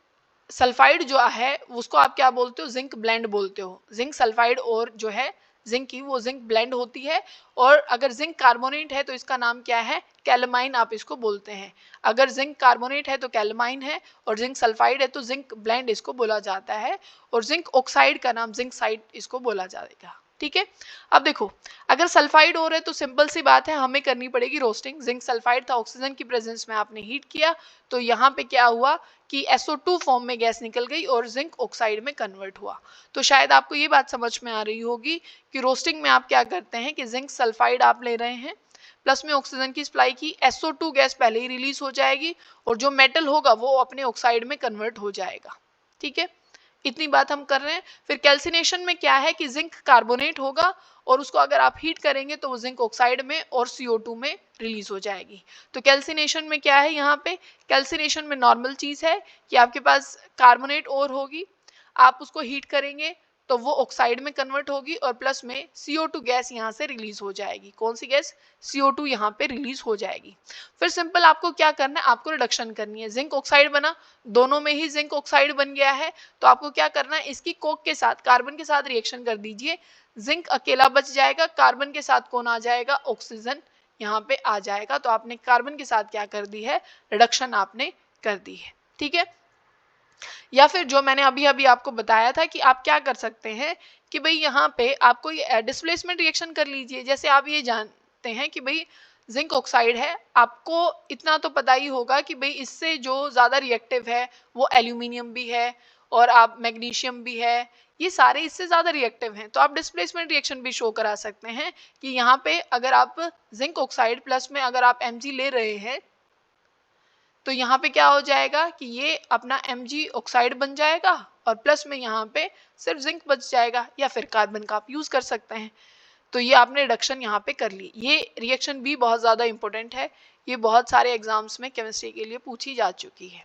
सल्फाइड जो है उसको आप क्या बोलते हो, जिंक ब्लेंड बोलते हो। जिंक सल्फाइड और जो है जिंक की वो जिंक ब्लेंड होती है, और अगर जिंक कार्बोनेट है तो इसका नाम क्या है, कैलमाइन आप इसको बोलते हैं। अगर जिंक कार्बोनेट है तो कैलमाइन है, और जिंक सल्फाइड है तो जिंक ब्लेंड इसको बोला जाता है, और जिंक ऑक्साइड का नाम जिंक साइड इसको बोला जाएगा, ठीक है। अब देखो अगर सल्फाइड हो रहा है तो सिंपल सी बात है, हमें करनी पड़ेगी रोस्टिंग। जिंक सल्फाइड था, ऑक्सीजन की प्रेजेंस में आपने हीट किया, तो यहाँ पे क्या हुआ कि SO2 फॉर्म में गैस निकल गई और जिंक ऑक्साइड में कन्वर्ट हुआ। तो शायद आपको ये बात समझ में आ रही होगी कि रोस्टिंग में आप क्या करते हैं कि जिंक सल्फाइड आप ले रहे हैं, प्लस में ऑक्सीजन की सप्लाई की, SO2 गैस पहले ही रिलीज हो जाएगी और जो मेटल होगा वो अपने ऑक्साइड में कन्वर्ट हो जाएगा, ठीक है। इतनी बात हम कर रहे हैं। फिर कैल्सिनेशन में क्या है कि जिंक कार्बोनेट होगा और उसको अगर आप हीट करेंगे तो वो जिंक ऑक्साइड में और CO2 में रिलीज हो जाएगी। तो कैल्सिनेशन में क्या है, यहाँ पे कैल्सिनेशन में नॉर्मल चीज है कि आपके पास कार्बोनेट और होगी, आप उसको हीट करेंगे तो वो ऑक्साइड में कन्वर्ट होगी और प्लस में CO2 गैस यहाँ से रिलीज हो जाएगी। कौन सी गैस, CO2 यहाँ पे रिलीज हो जाएगी। फिर सिंपल आपको क्या करना है, आपको रिडक्शन करनी है। जिंक ऑक्साइड बना, दोनों में ही जिंक ऑक्साइड बन गया है, तो आपको क्या करना है, इसकी कोक के साथ कार्बन के साथ रिएक्शन कर दीजिए, जिंक अकेला बच जाएगा, कार्बन के साथ कौन आ जाएगा, ऑक्सीजन यहाँ पे आ जाएगा। तो आपने कार्बन के साथ क्या कर दी है, रिडक्शन आपने कर दी है, ठीक है। या फिर जो मैंने अभी अभी आपको बताया था कि आप क्या कर सकते हैं कि भाई यहाँ पे आपको ये डिस्प्लेसमेंट रिएक्शन कर लीजिए। जैसे आप ये जानते हैं कि भाई जिंक ऑक्साइड है, आपको इतना तो पता ही होगा कि भाई इससे जो ज़्यादा रिएक्टिव है वो एल्यूमिनियम भी है और आप मैग्नीशियम भी है, ये सारे इससे ज़्यादा रिएक्टिव हैं। तो आप डिस्प्लेसमेंट रिएक्शन भी शो करा सकते हैं कि यहाँ पे अगर आप जिंक ऑक्साइड प्लस में अगर आप Mg ले रहे हैं तो यहाँ पे क्या हो जाएगा कि ये अपना Mg ऑक्साइड बन जाएगा और प्लस में यहाँ पे सिर्फ जिंक बच जाएगा, या फिर कार्बन का आप यूज़ कर सकते हैं। तो ये आपने रिडक्शन यहाँ पे कर ली। ये रिएक्शन भी बहुत ज़्यादा इंपॉर्टेंट है, ये बहुत सारे एग्जाम्स में केमिस्ट्री के लिए पूछी जा चुकी है।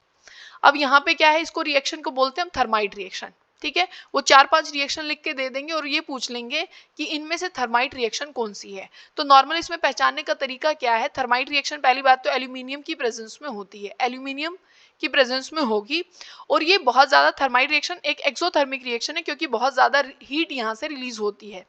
अब यहाँ पे क्या है, इसको रिएक्शन को बोलते हैं हम थर्माइट रिएक्शन। ठीक है, वो 4-5 रिएक्शन लिख के दे देंगे और ये पूछ लेंगे कि इनमें से थर्माइट रिएक्शन कौन सी है। तो नॉर्मल इसमें पहचानने का तरीका क्या है, थर्माइट रिएक्शन पहली बात तो एल्यूमिनियम की प्रेजेंस में होती है, एल्यूमिनियम की प्रेजेंस में होगी। और ये बहुत ज़्यादा थर्माइट रिएक्शन एक एक्सोथर्मिक रिएक्शन है, क्योंकि बहुत ज़्यादा हीट यहाँ से रिलीज होती है।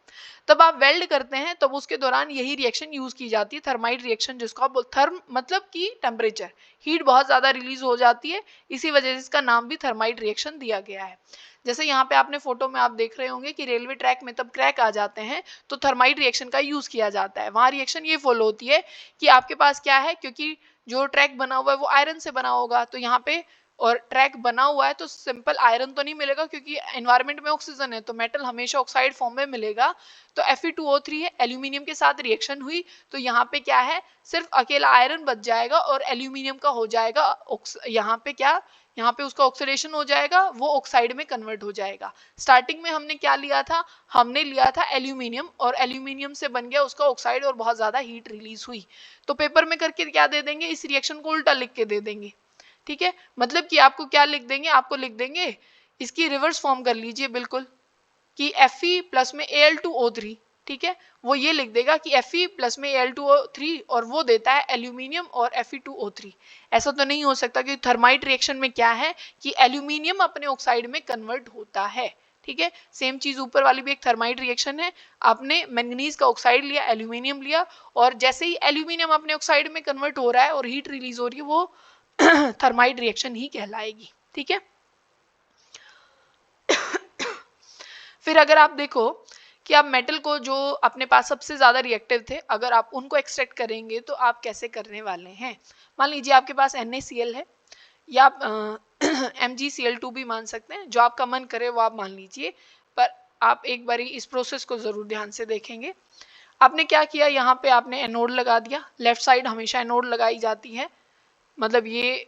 तब आप वेल्ड करते हैं तब उसके दौरान यही रिएक्शन यूज़ की जाती है, थर्माइट रिएक्शन, जिसको आप थर्म मतलब कि टेम्परेचर, हीट बहुत ज़्यादा रिलीज हो जाती है, इसी वजह से इसका नाम भी थर्माइट रिएक्शन दिया गया है। जैसे यहाँ पे आपने फोटो में आप देख रहे होंगे कि रेलवे ट्रैक में तब क्रैक आ जाते हैं तो थर्माइट रिएक्शन का यूज किया जाता है। वहाँ रिएक्शन ये फॉलो होती है कि आपके पास क्या है, क्योंकि जो ट्रैक बना हुआ है वो आयरन से बना होगा, तो यहाँ पे और ट्रैक बना हुआ है तो सिंपल आयरन तो नहीं मिलेगा, क्योंकि एनवायरनमेंट में ऑक्सीजन है तो मेटल हमेशा ऑक्साइड फॉर्म में मिलेगा। तो Fe2O3 है, एल्यूमिनियम के साथ रिएक्शन हुई तो यहाँ पे क्या है, सिर्फ अकेला आयरन बच जाएगा और एल्यूमिनियम का हो जाएगा यहाँ पे क्या, यहाँ पे उसका ऑक्सीडेशन हो जाएगा, वो ऑक्साइड में कन्वर्ट हो जाएगा। स्टार्टिंग में हमने क्या लिया था, हमने लिया था एल्यूमिनियम, और एल्यूमिनियम से बन गया उसका ऑक्साइड और बहुत ज्यादा हीट रिलीज हुई। तो पेपर में करके क्या दे देंगे, इस रिएक्शन को उल्टा लिख के दे देंगे। ठीक है, मतलब कि आपको क्या लिख देंगे, आपको लिख देंगे इसकी रिवर्स फॉर्म कर लीजिए बिल्कुल कि Fe प्लस में Al2O3, ठीक है, वो ये लिख देगा कि Fe प्लस में Al2O3 और वो देता है एल्यूमिनियम और Fe2O3। ऐसा तो नहीं हो सकता, क्योंकि थर्माइट रिएक्शन में क्या है कि एल्यूमिनियम अपने ऑक्साइड में कन्वर्ट होता है। ठीक है, सेम चीज ऊपर वाली भी एक थर्माइट रिएक्शन है, आपने मैंगनीज का ऑक्साइड लिया, एल्यूमिनियम लिया, और जैसे ही एल्यूमिनियम अपने ऑक्साइड में कन्वर्ट हो रहा है और हीट रिलीज हो रही है, वो थर्माइट रिएक्शन ही कहलाएगी। ठीक है, फिर अगर आप देखो कि आप मेटल को जो अपने पास सबसे ज़्यादा रिएक्टिव थे, अगर आप उनको एक्सट्रैक्ट करेंगे तो आप कैसे करने वाले हैं। मान लीजिए आपके पास NaCl है, या आप MgCl2 भी मान सकते हैं, जो आपका मन करे वो आप मान लीजिए, पर आप एक बारी इस प्रोसेस को ज़रूर ध्यान से देखेंगे। आपने क्या किया, यहाँ पे आपने एनोड लगा दिया, लेफ्ट साइड हमेशा एनोड लगाई जाती है, मतलब ये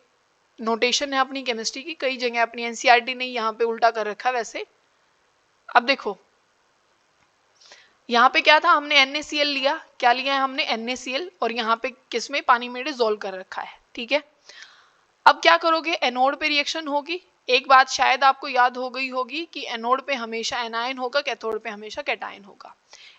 नोटेशन है अपनी केमिस्ट्री की, कई जगह अपनी NCERT ने यहाँ पे उल्टा कर रखा। वैसे अब देखो यहाँ पे क्या था, हमने NaCl लिया, क्या लिया है हमने NaCl, और यहाँ पे किसमें, पानी में डिसॉल्व कर रखा है। ठीक है, अब क्या करोगे, एनोड पे रिएक्शन होगी। एक बात शायद आपको याद हो गई होगी कि एनोड पे हमेशा एनायन होगा, कैथोड पे हमेशा कैटायन होगा।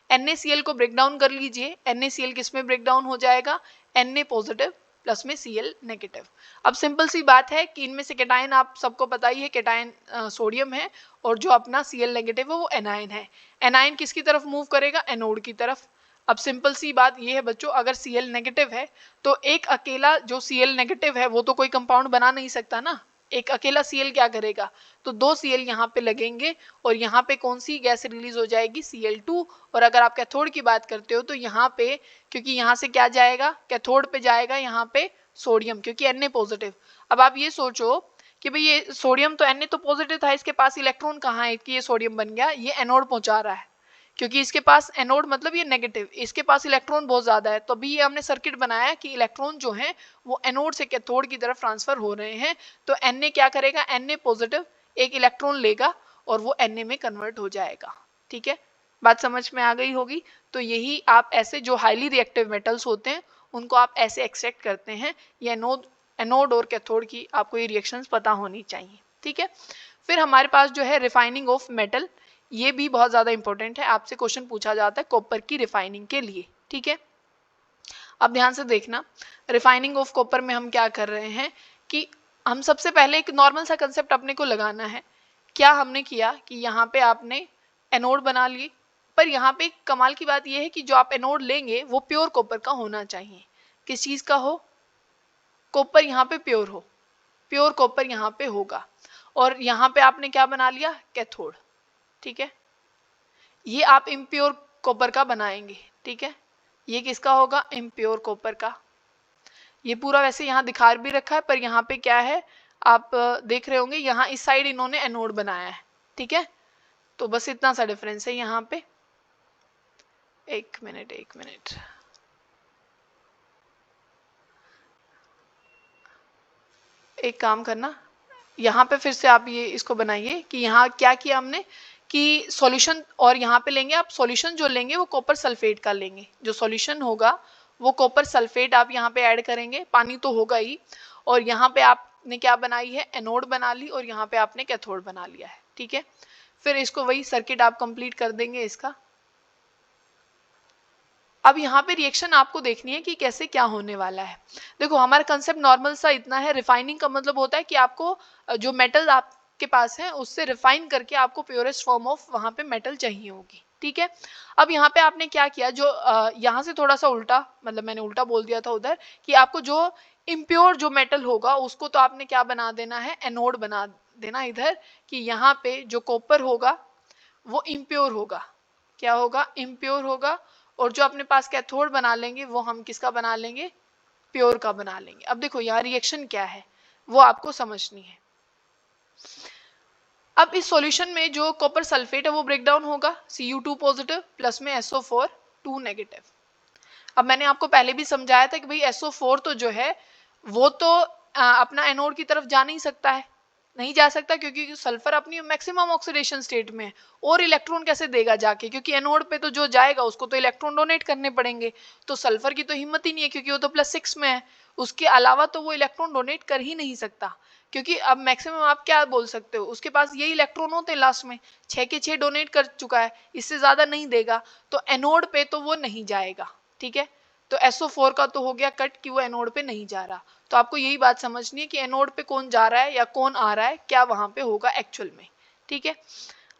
NaCl को ब्रेक डाउन कर लीजिए, NaCl किस में ब्रेक डाउन हो जाएगा, Na पॉजिटिव प्लस में Cl नेगेटिव। अब सिंपल सी बात है कि इनमें से कैटायन आप सबको पता ही है, कैटायन सोडियम है, और जो अपना Cl नेगेटिव है वो एनायन है। एनायन किसकी तरफ मूव करेगा, एनोड की तरफ। अब सिंपल सी बात ये है बच्चों, अगर Cl नेगेटिव है तो एक अकेला जो Cl नेगेटिव है वो तो कोई कंपाउंड बना नहीं सकता ना, एक अकेला Cl क्या करेगा, तो 2 Cl यहाँ पे लगेंगे और यहाँ पे कौन सी गैस रिलीज हो जाएगी, Cl2। और अगर आप कैथोड की बात करते हो तो यहाँ पे, क्योंकि यहाँ से क्या जाएगा, कैथोड पे जाएगा यहाँ पे सोडियम, क्योंकि Na पॉजिटिव। अब आप ये सोचो कि भाई ये सोडियम तो Na तो पॉजिटिव था, इसके पास इलेक्ट्रॉन कहाँ है कि ये सोडियम बन गया, ये एनोड पहुंचा रहा है, क्योंकि इसके पास एनोड मतलब ये नेगेटिव, इसके पास इलेक्ट्रॉन बहुत ज्यादा है, तो अभी ये हमने सर्किट बनाया कि इलेक्ट्रॉन जो है वो एनोड से कैथोड की तरफ ट्रांसफर हो रहे हैं। तो Na क्या करेगा, Na पॉजिटिव एक इलेक्ट्रॉन लेगा और वो Na में कन्वर्ट हो जाएगा। ठीक है, बात समझ में आ गई होगी। तो यही आप ऐसे जो हाईली रिएक्टिव मेटल्स होते हैं उनको आप ऐसे एक्सट्रैक्ट करते हैं, ये एनोड और कैथोड की आपको ये रिएक्शंस पता होनी चाहिए। ठीक है, फिर हमारे पास जो है रिफाइनिंग ऑफ मेटल, ये भी बहुत ज़्यादा इंपॉर्टेंट है, आपसे क्वेश्चन पूछा जाता है कॉपर की रिफाइनिंग के लिए। ठीक है, अब ध्यान से देखना, रिफाइनिंग ऑफ कॉपर में हम क्या कर रहे हैं कि हम सबसे पहले एक नॉर्मल सा कंसेप्ट अपने को लगाना है। क्या हमने किया कि यहाँ पे आपने एनोड बना लिए, पर यहाँ पे कमाल की बात यह है कि जो आप एनोड लेंगे वो प्योर कॉपर का होना चाहिए। किस चीज़ का हो, कॉपर यहाँ पे प्योर हो, प्योर कॉपर यहाँ पे होगा। और यहाँ पे आपने क्या बना लिया, कैथोड। ठीक है, ये आप इम्प्योर कॉपर का बनाएंगे। ठीक है, ये किसका होगा, इम्प्योर कॉपर का। ये पूरा वैसे यहाँ दिखा भी रखा है, पर यहाँ पे क्या है आप देख रहे होंगे, यहाँ इस साइड इन्होंने एनोड बनाया है। ठीक है, तो बस इतना सा डिफरेंस है यहाँ पे। एक मिनट एक काम करना, यहाँ पे फिर से आप ये इसको बनाइए कि यहाँ क्या किया हमने कि सॉल्यूशन, और यहाँ पे लेंगे आप सॉल्यूशन, जो लेंगे वो कॉपर सल्फेट का लेंगे। जो सॉल्यूशन होगा वो कॉपर सल्फेट आप यहाँ पे ऐड करेंगे, पानी तो होगा ही। और यहाँ पे आपने क्या बनाई है, एनोड बना ली, और यहाँ पे आपने कैथोड बना लिया है। ठीक है, फिर इसको वही सर्किट आप कंप्लीट कर देंगे इसका। अब यहाँ पे रिएक्शन आपको देखनी है कि कैसे क्या होने वाला है। देखो हमारा कंसेप्ट नॉर्मल सा इतना है, रिफाइनिंग का मतलब होता है कि आपको जो मेटल आपके पास है उससे रिफाइन करके आपको प्योरेस्ट फॉर्म ऑफ वहाँ पे मेटल चाहिए होगी। ठीक है, अब यहाँ पे आपने क्या किया, जो यहाँ से थोड़ा सा उल्टा, मतलब मैंने उल्टा बोल दिया था उधर, कि आपको जो इम्प्योर जो मेटल होगा उसको तो आपने क्या बना देना है, एनोड बना देना इधर, कि यहाँ पे जो कॉपर होगा वो इम्प्योर होगा। क्या होगा, इम्प्योर होगा। और जो अपने पास कैथोड बना लेंगे वो हम किसका बना लेंगे, प्योर का बना लेंगे। अब देखो यहाँ रिएक्शन क्या है वो आपको समझनी है। अब इस सॉल्यूशन में जो कॉपर सल्फेट है वो ब्रेक डाउन होगा, Cu2 पॉजिटिव प्लस में SO4 2 नेगेटिव। अब मैंने आपको पहले भी समझाया था कि भाई SO4 तो जो है वो तो अपना एनोड की तरफ जा नहीं सकता है, नहीं जा सकता, क्योंकि सल्फर अपनी मैक्सिमम ऑक्सीडेशन स्टेट में है, और इलेक्ट्रॉन कैसे देगा जाके, क्योंकि एनोड पे तो जो जाएगा उसको तो इलेक्ट्रॉन डोनेट करने पड़ेंगे। तो सल्फर की तो हिम्मत ही नहीं है, क्योंकि वो तो +6 में है, उसके अलावा तो वो इलेक्ट्रॉन डोनेट कर ही नहीं सकता। क्योंकि अब मैक्सिमम आप क्या बोल सकते हो, उसके पास यही इलेक्ट्रॉन होते हैं लास्ट में, 6 के 6 डोनेट कर चुका है, इससे ज्यादा नहीं देगा, तो एनोड पे तो वो नहीं जाएगा। ठीक है, तो SO4 का तो हो गया कट कि वो एनोड पे नहीं जा रहा। तो आपको यही बात समझनी है कि एनोड पे कौन जा रहा है या कौन आ रहा है, क्या वहां पे होगा एक्चुअल में। ठीक है,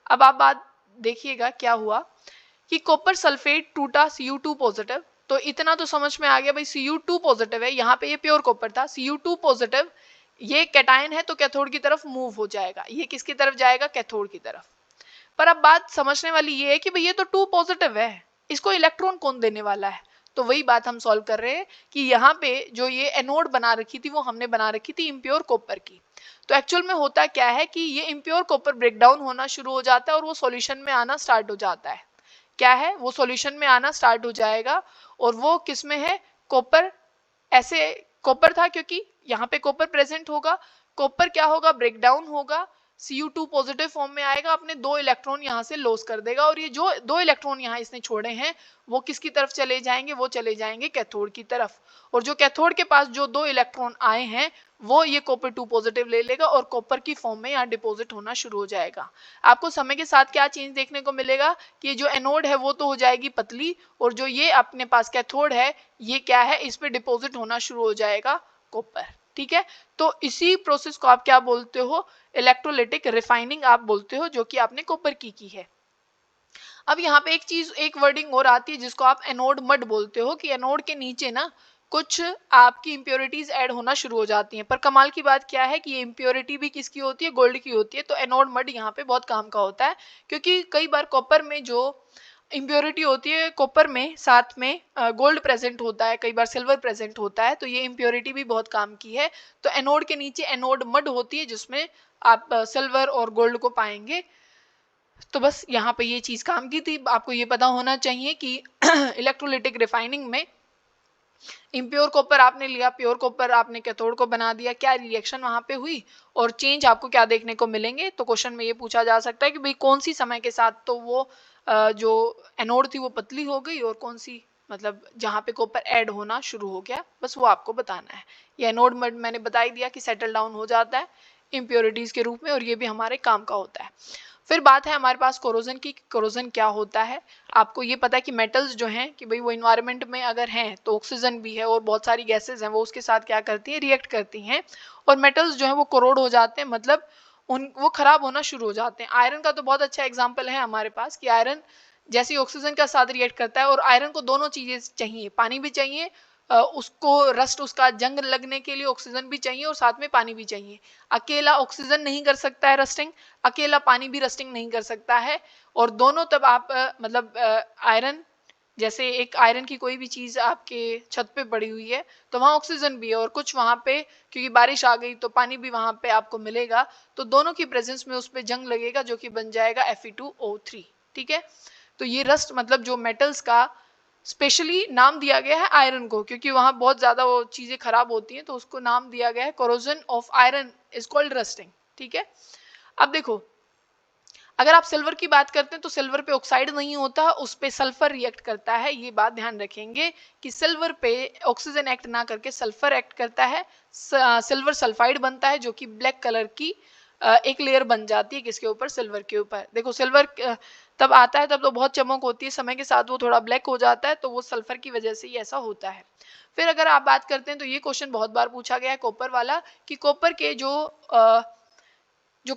अब आप बात देखिएगा क्या हुआ कि कॉपर सल्फेट टूटा Cu2 पॉजिटिव। तो इतना तो समझ में आ गया भाई, Cu2 पॉजिटिव है, यहाँ पे ये प्योर कॉपर था, Cu2 पॉजिटिव, ये कैटायन है तो कैथोड की तरफ मूव हो जाएगा। ये किसकी तरफ जाएगा, कैथोड की तरफ। पर अब बात समझने वाली ये है कि भाई ये तो 2 पॉजिटिव है, इसको इलेक्ट्रॉन कौन देने वाला है। तो वही बात हम सॉल्व कर रहे हैं कि यहाँ पे जो ये एनोड बना रखी थी वो हमने बना रखी थी इम्प्योर कॉपर की। तो एक्चुअल में होता क्या है कि ये इम्प्योर कॉपर ब्रेक डाउन होना शुरू हो जाता है और वो सॉल्यूशन में आना स्टार्ट हो जाता है। क्या है, वो सॉल्यूशन में आना स्टार्ट हो जाएगा, और वो किस में है, कॉपर। ऐसे कॉपर था क्योंकि यहाँ पे कॉपर प्रेजेंट होगा, कॉपर क्या होगा, ब्रेक डाउन होगा, Cu2 पॉजिटिव फॉर्म में आएगा, अपने 2 इलेक्ट्रॉन यहाँ से लॉस कर देगा, और ये जो 2 इलेक्ट्रॉन यहाँ इसने छोड़े हैं वो किसकी तरफ चले जाएंगे, वो चले जाएंगे कैथोड की तरफ। और जो कैथोड के पास जो 2 इलेक्ट्रॉन आए हैं वो ये कॉपर 2 पॉजिटिव ले लेगा और कॉपर की फॉर्म में यहाँ डिपॉजिट होना शुरू हो जाएगा। आपको समय के साथ क्या चेंज देखने को मिलेगा कि जो एनोड है वो तो हो जाएगी पतली, और जो ये अपने पास कैथोड है ये क्या है, इस पे डिपॉजिट होना शुरू हो जाएगा कॉपर। ठीक है, तो इसी प्रोसेस को आप क्या बोलते हो, इलेक्ट्रोलिटिक रिफाइनिंग आप बोलते हो, जो कि आपने कॉपर की है। अब यहाँ पे एक चीज, एक वर्डिंग और आती है जिसको आप एनोड मड बोलते हो, कि एनोड के नीचे ना कुछ आपकी इंप्योरिटीज ऐड होना शुरू हो जाती हैं। पर कमाल की बात क्या है कि ये इंप्योरिटी भी किसकी होती है, गोल्ड की होती है। तो एनोड मड यहाँ पे बहुत काम का होता है, क्योंकि कई बार कॉपर में जो इम्प्योरिटी होती है, कॉपर में साथ में गोल्ड प्रेजेंट होता है, कई बार सिल्वर प्रेजेंट होता है, तो ये इम्प्योरिटी भी बहुत काम की है। तो एनोड के नीचे एनोड मड होती है जिसमें आप सिल्वर और गोल्ड को पाएंगे। तो बस यहाँ पे ये चीज काम की थी, आपको ये पता होना चाहिए कि इलेक्ट्रोलिटिक रिफाइनिंग में इम्प्योर कॉपर आपने लिया, प्योर कॉपर आपने कैथोड को बना दिया, क्या रिएक्शन वहां पे हुई और चेंज आपको क्या देखने को मिलेंगे। तो क्वेश्चन में ये पूछा जा सकता है कि भाई कौन सी समय के साथ तो वो जो एनोड थी वो पतली हो गई, और कौन सी मतलब जहाँ पे कॉपर ऐड होना शुरू हो गया, बस वो आपको बताना है। ये एनोड मैंने बता ही दिया कि सेटल डाउन हो जाता है इम्प्योरिटीज के रूप में, और ये भी हमारे काम का होता है। फिर बात है हमारे पास कोरोजन की। कोरोजन क्या होता है, आपको ये पता है कि मेटल्स जो हैं कि भाई वो इन्वायरमेंट में अगर हैं तो ऑक्सीजन भी है और बहुत सारी गैसेज हैं, वो उसके साथ क्या करती हैं, रिएक्ट करती हैं, और मेटल्स जो हैं वो कोरोड हो जाते हैं, मतलब वो खराब होना शुरू हो जाते हैं। आयरन का तो बहुत अच्छा एग्जाम्पल है हमारे पास कि आयरन जैसे ऑक्सीजन का साथ रिएक्ट करता है, और आयरन को दोनों चीजें चाहिए, पानी भी चाहिए, उसको रस्ट, उसका जंग लगने के लिए ऑक्सीजन भी चाहिए और साथ में पानी भी चाहिए। अकेला ऑक्सीजन नहीं कर सकता है रस्टिंग, अकेला पानी भी रस्टिंग नहीं कर सकता है। और दोनों तब आप मतलब आयरन, जैसे एक आयरन की कोई भी चीज आपके छत पे पड़ी हुई है तो वहाँ ऑक्सीजन भी है और कुछ वहाँ पे क्योंकि बारिश आ गई तो पानी भी वहाँ पे आपको मिलेगा, तो दोनों की प्रेजेंस में उस पर जंग लगेगा जो कि बन जाएगा Fe2O3। ठीक है, तो ये रस्ट मतलब जो मेटल्स का स्पेशली नाम दिया गया है आयरन को, क्योंकि वहाँ बहुत ज्यादा वो चीजें खराब होती हैं तो उसको नाम दिया गया है corrosion of iron is called rusting. ठीक है, अब देखो अगर आप सिल्वर की बात करते हैं तो सिल्वर पे ऑक्साइड नहीं होता, उस पे सल्फर रिएक्ट करता है। ये बात ध्यान रखेंगे कि सिल्वर पे ऑक्सीजन एक्ट ना करके सल्फर एक्ट करता है, सिल्वर सल्फाइड बनता है जो कि ब्लैक कलर की एक लेयर बन जाती है किसके ऊपर, सिल्वर के ऊपर। देखो सिल्वर तब आता है तब तो बहुत चमक होती है, समय के साथ वो थोड़ा ब्लैक हो जाता है, तो वो सल्फर की वजह से ही ऐसा होता है। फिर अगर आप बात करते हैं तो ये क्वेश्चन बहुत बार पूछा गया है कॉपर वाला, कि कॉपर के जो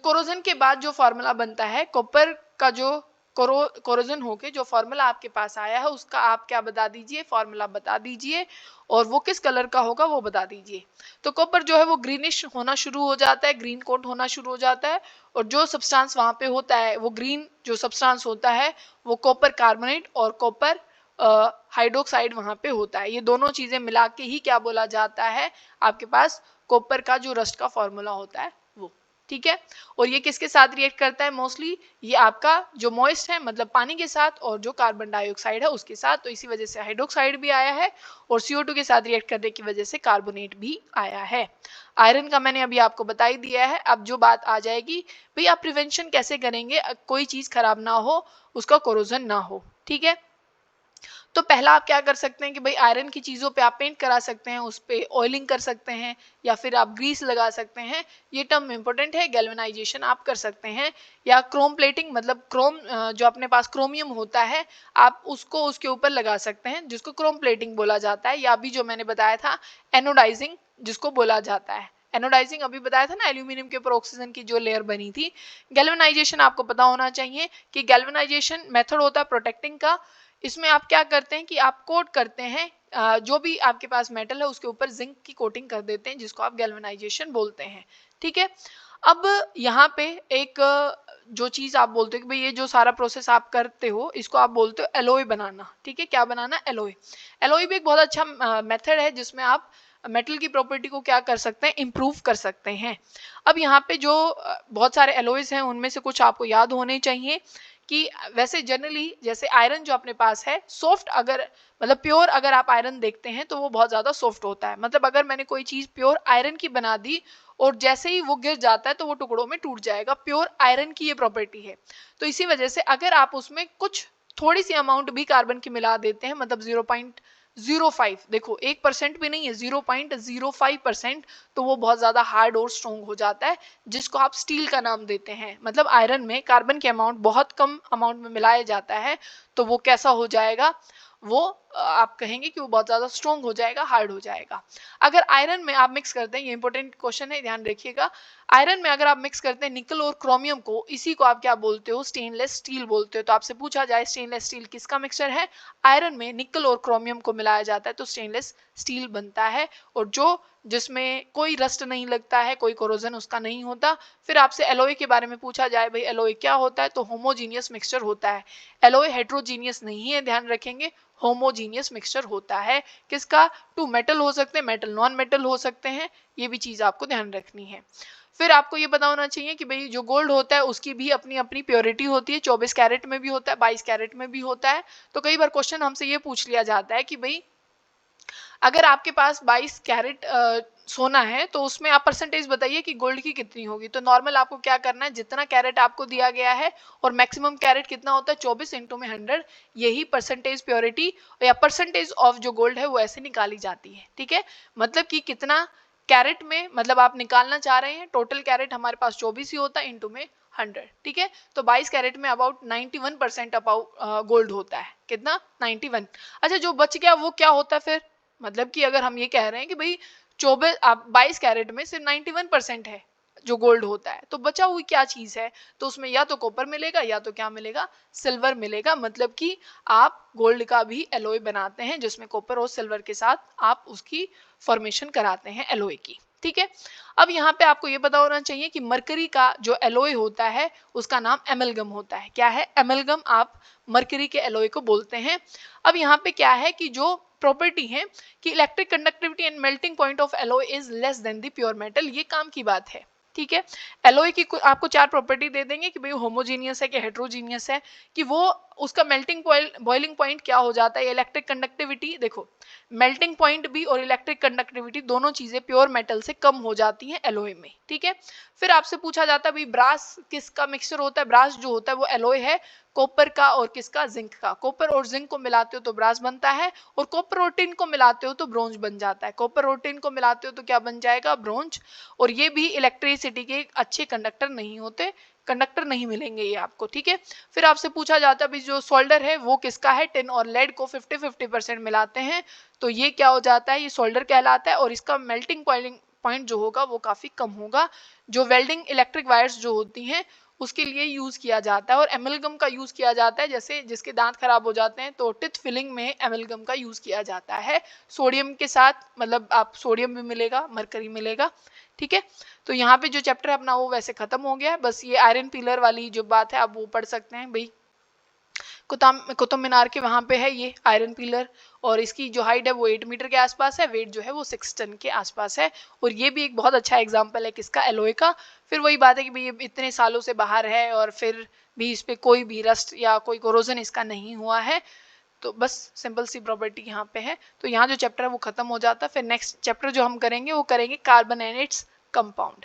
कोरोजन के बाद जो फॉर्मूला बनता है कॉपर का, जो कोरोजन होके जो फॉर्मूला आपके पास आया है उसका आप क्या बता दीजिए, फॉर्मूला बता दीजिए, और वो किस कलर का होगा वो बता दीजिए। तो कॉपर जो है वो ग्रीनिश होना शुरू हो जाता है, ग्रीन कोट होना शुरू हो जाता है, और जो सब्सटेंस वहां पे होता है वो ग्रीन जो सब्सटेंस होता है वो कॉपर कार्बोनेट और कॉपर हाइड्रोक्साइड वहां पे होता है। ये दोनों चीजें मिला के ही क्या बोला जाता है, आपके पास कॉपर का जो रस्ट का फॉर्मूला होता है वो। ठीक है, और ये किसके साथ रिएक्ट करता है मोस्टली, ये आपका जो मॉइस्ट है मतलब पानी के साथ, और जो कार्बन डाइऑक्साइड है उसके साथ, तो इसी वजह से हाइड्रोक्साइड भी आया है और CO2 के साथ रिएक्ट करने की वजह से कार्बोनेट भी आया है। आयरन का मैंने अभी आपको बता ही दिया है। अब जो बात आ जाएगी भाई आप प्रिवेंशन कैसे करेंगे कोई चीज खराब ना हो, उसका कोरोजन ना हो। ठीक है, तो पहला आप क्या कर सकते हैं कि भाई आयरन की चीज़ों पे आप पेंट करा सकते हैं, उस पे ऑयलिंग कर सकते हैं या फिर आप ग्रीस लगा सकते हैं। ये टर्म इंपॉर्टेंट है। गैल्वेनाइजेशन आप कर सकते हैं, या क्रोम प्लेटिंग मतलब क्रोम जो अपने पास क्रोमियम होता है आप उसको उसके ऊपर लगा सकते हैं जिसको क्रोम प्लेटिंग बोला जाता है, या अभी जो मैंने बताया था एनोडाइजिंग जिसको बोला जाता है। एनोडाइजिंग अभी बताया था ना, एल्यूमिनियम के ऊपर ऑक्सीजन की जो लेयर बनी थी। गैल्वेनाइजेशन आपको पता होना चाहिए कि गैल्वेनाइजेशन मेथड होता है प्रोटेक्टिंग का। इसमें आप क्या करते हैं कि आप कोट करते हैं जो भी आपके पास मेटल है उसके ऊपर जिंक की कोटिंग कर देते हैं जिसको आप गैल्वेनाइजेशन बोलते हैं। ठीक है, अब यहाँ पे एक जो चीज आप बोलते हो कि भाई ये जो सारा प्रोसेस आप करते हो इसको आप बोलते हो एलोय बनाना। ठीक है, क्या बनाना, एलोय। एलोय भी एक बहुत अच्छा मेथड है जिसमें आप मेटल की प्रॉपर्टी को क्या कर सकते हैं, इंप्रूव कर सकते हैं। अब यहाँ पे जो बहुत सारे एलोयज हैं उनमें से कुछ आपको याद होने चाहिए कि वैसे जनरली जैसे आयरन जो अपने पास है सॉफ्ट, अगर मतलब प्योर अगर आप आयरन देखते हैं तो वो बहुत ज्यादा सॉफ्ट होता है। मतलब अगर मैंने कोई चीज प्योर आयरन की बना दी और जैसे ही वो गिर जाता है तो वो टुकड़ों में टूट जाएगा, प्योर आयरन की ये प्रॉपर्टी है। तो इसी वजह से अगर आप उसमें कुछ थोड़ी सी अमाउंट भी कार्बन की मिला देते हैं, मतलब 0.05, देखो 1% भी नहीं है, 0.05%, तो वो बहुत ज्यादा हार्ड और स्ट्रॉन्ग हो जाता है जिसको आप स्टील का नाम देते हैं। मतलब आयरन में कार्बन के अमाउंट बहुत कम अमाउंट में मिलाया जाता है तो वो कैसा हो जाएगा, वो आप कहेंगे कि वो बहुत ज्यादा स्ट्रॉन्ग हो जाएगा, हार्ड हो जाएगा। अगर आयरन में आप मिक्स करते हैं, ये इंपॉर्टेंट क्वेश्चन है ध्यान रखिएगा, आयरन में अगर आप मिक्स करते हैं निकल और क्रोमियम को, इसी को आप क्या बोलते हो, स्टेनलेस स्टील बोलते हो। तो आपसे पूछा जाए स्टेनलेस स्टील किसका मिक्सचर है, आयरन में निकल और क्रोमियम को मिलाया जाता है तो स्टेनलेस स्टील बनता है, और जो जिसमें कोई रस्ट नहीं लगता है, कोई कोरोजन उसका नहीं होता। फिर आपसे एलोय के बारे में पूछा जाए भाई एलोय क्या होता है, तो होमोजीनियस मिक्सचर होता है। एलोय हेट्रोजीनियस नहीं है, ध्यान रखेंगे, होमोजीनियस मिक्सचर होता है। किसका, टू मेटल हो सकते हैं, मेटल नॉन मेटल हो सकते हैं, ये भी चीज आपको ध्यान रखनी है। फिर आपको ये पता होना चाहिए कि भाई जो गोल्ड होता है उसकी भी अपनी अपनी प्योरिटी होती है, 24 कैरेट में भी होता है, 22 कैरेट में भी होता है। तो कई बार क्वेश्चन हमसे ये पूछ लिया जाता है कि भाई अगर आपके पास 22 कैरेट सोना है तो उसमें आप परसेंटेज बताइए कि गोल्ड की कितनी होगी। तो नॉर्मल आपको क्या करना है, जितना कैरेट आपको दिया गया है और मैक्सिमम कैरेट कितना होता है 24 इंटू में 100, यही परसेंटेज प्योरिटी या परसेंटेज ऑफ जो गोल्ड है वो ऐसे निकाली जाती है। ठीक है, मतलब कि कितना कैरेट में, मतलब आप निकालना चाह रहे हैं टोटल कैरेट हमारे पास 24 ही होता है इंटू में 100। ठीक है, तो 22 कैरेट में अबाउट 91% अबाउट गोल्ड होता है, कितना 91। अच्छा जो बच गया वो क्या होता है फिर, मतलब कि अगर हम ये कह रहे हैं कि भाई 22 कैरेट में सिर्फ 91% है, जो गोल्ड होता है, तो बचा हुई क्या चीज है, तो उसमें या तो कॉपर मिलेगा या तो क्या मिलेगा, सिल्वर मिलेगा। मतलब कि आप गोल्ड का भी एलॉय बनाते हैं जिसमें कॉपर और सिल्वर के साथ आप उसकी फॉर्मेशन कराते हैं एलॉय की। ठीक है, अब यहाँ पे आपको ये पता होना चाहिए कि मरकरी का जो एलॉय होता है उसका नाम एमलगम होता है। क्या है, एमलगम आप मरकरी के एलॉय को बोलते हैं। अब यहाँ पे क्या है कि जो प्रॉपर्टी है कि electric conductivity and melting point of alloy is less than the pure metal, ये काम की बात है। ठीक है, एलॉय की आपको 4 प्रॉपर्टी दे देंगे कि भाई होमोजीनियस है कि हेट्रोजीनियस है, कि वो उसका मेल्टिंग पॉइंट बॉइलिंग पॉइंट क्या हो जाता है, इलेक्ट्रिक कंडक्टिविटी। देखो मेल्टिंग पॉइंट भी और इलेक्ट्रिक कंडक्टिविटी दोनों चीजें प्योर मेटल से कम हो जाती हैं एलॉय में। ठीक है, फिर आपसे पूछा जाता है भाई ब्रास किसका मिक्सचर होता है, ब्रास जो होता है वो एलॉय है कॉपर का और किसका, जिंक का। कॉपर और जिंक को मिलाते हो तो ब्रास बनता है, और कॉपर और टिन को मिलाते हो तो ब्रोंज बन जाता है। कॉपर और टिन को मिलाते हो तो क्या बन जाएगा, ब्रोंज। और ये भी इलेक्ट्रिसिटी के अच्छे कंडक्टर नहीं होते, कंडक्टर नहीं मिलेंगे ये आपको। ठीक है, फिर आपसे पूछा जाता है जो सोल्डर है वो किसका है, टिन और लेड को 50-50% मिलाते हैं तो ये क्या हो जाता है, ये सोल्डर कहलाता है, और इसका मेल्टिंग पॉइंट जो होगा वो काफी कम होगा। जो वेल्डिंग इलेक्ट्रिक वायर्स जो होती हैं उसके लिए यूज किया जाता है, और एमलगम का यूज किया जाता है जैसे जिसके दांत खराब हो जाते हैं तो टिथ फिलिंग में एमलगम का यूज किया जाता है सोडियम के साथ। मतलब आप सोडियम भी मिलेगा, मरकरी मिलेगा। ठीक है, तो यहाँ पे जो चैप्टर है अपना वो वैसे खत्म हो गया है। बस ये आयरन पिलर वाली जो बात है आप वो पढ़ सकते हैं भाई, कुतुब मीनार के वहां पे है ये आयरन पिलर, और इसकी जो हाइट है वो 8 मीटर के आसपास है, वेट जो है वो 6 टन के आसपास है। और ये भी एक बहुत अच्छा एग्जांपल है किसका, एलॉय का। फिर वही बात है कि भाई ये इतने सालों से बाहर है और फिर भी इस पे कोई भी रस्ट या कोई कोरोजन इसका नहीं हुआ है। तो बस सिंपल सी प्रॉपर्टी यहाँ पे है। तो यहाँ जो चैप्टर है वो खत्म हो जाता है। फिर नेक्स्ट चैप्टर जो हम करेंगे वो करेंगे कार्बन एंड इट्स कंपाउंड।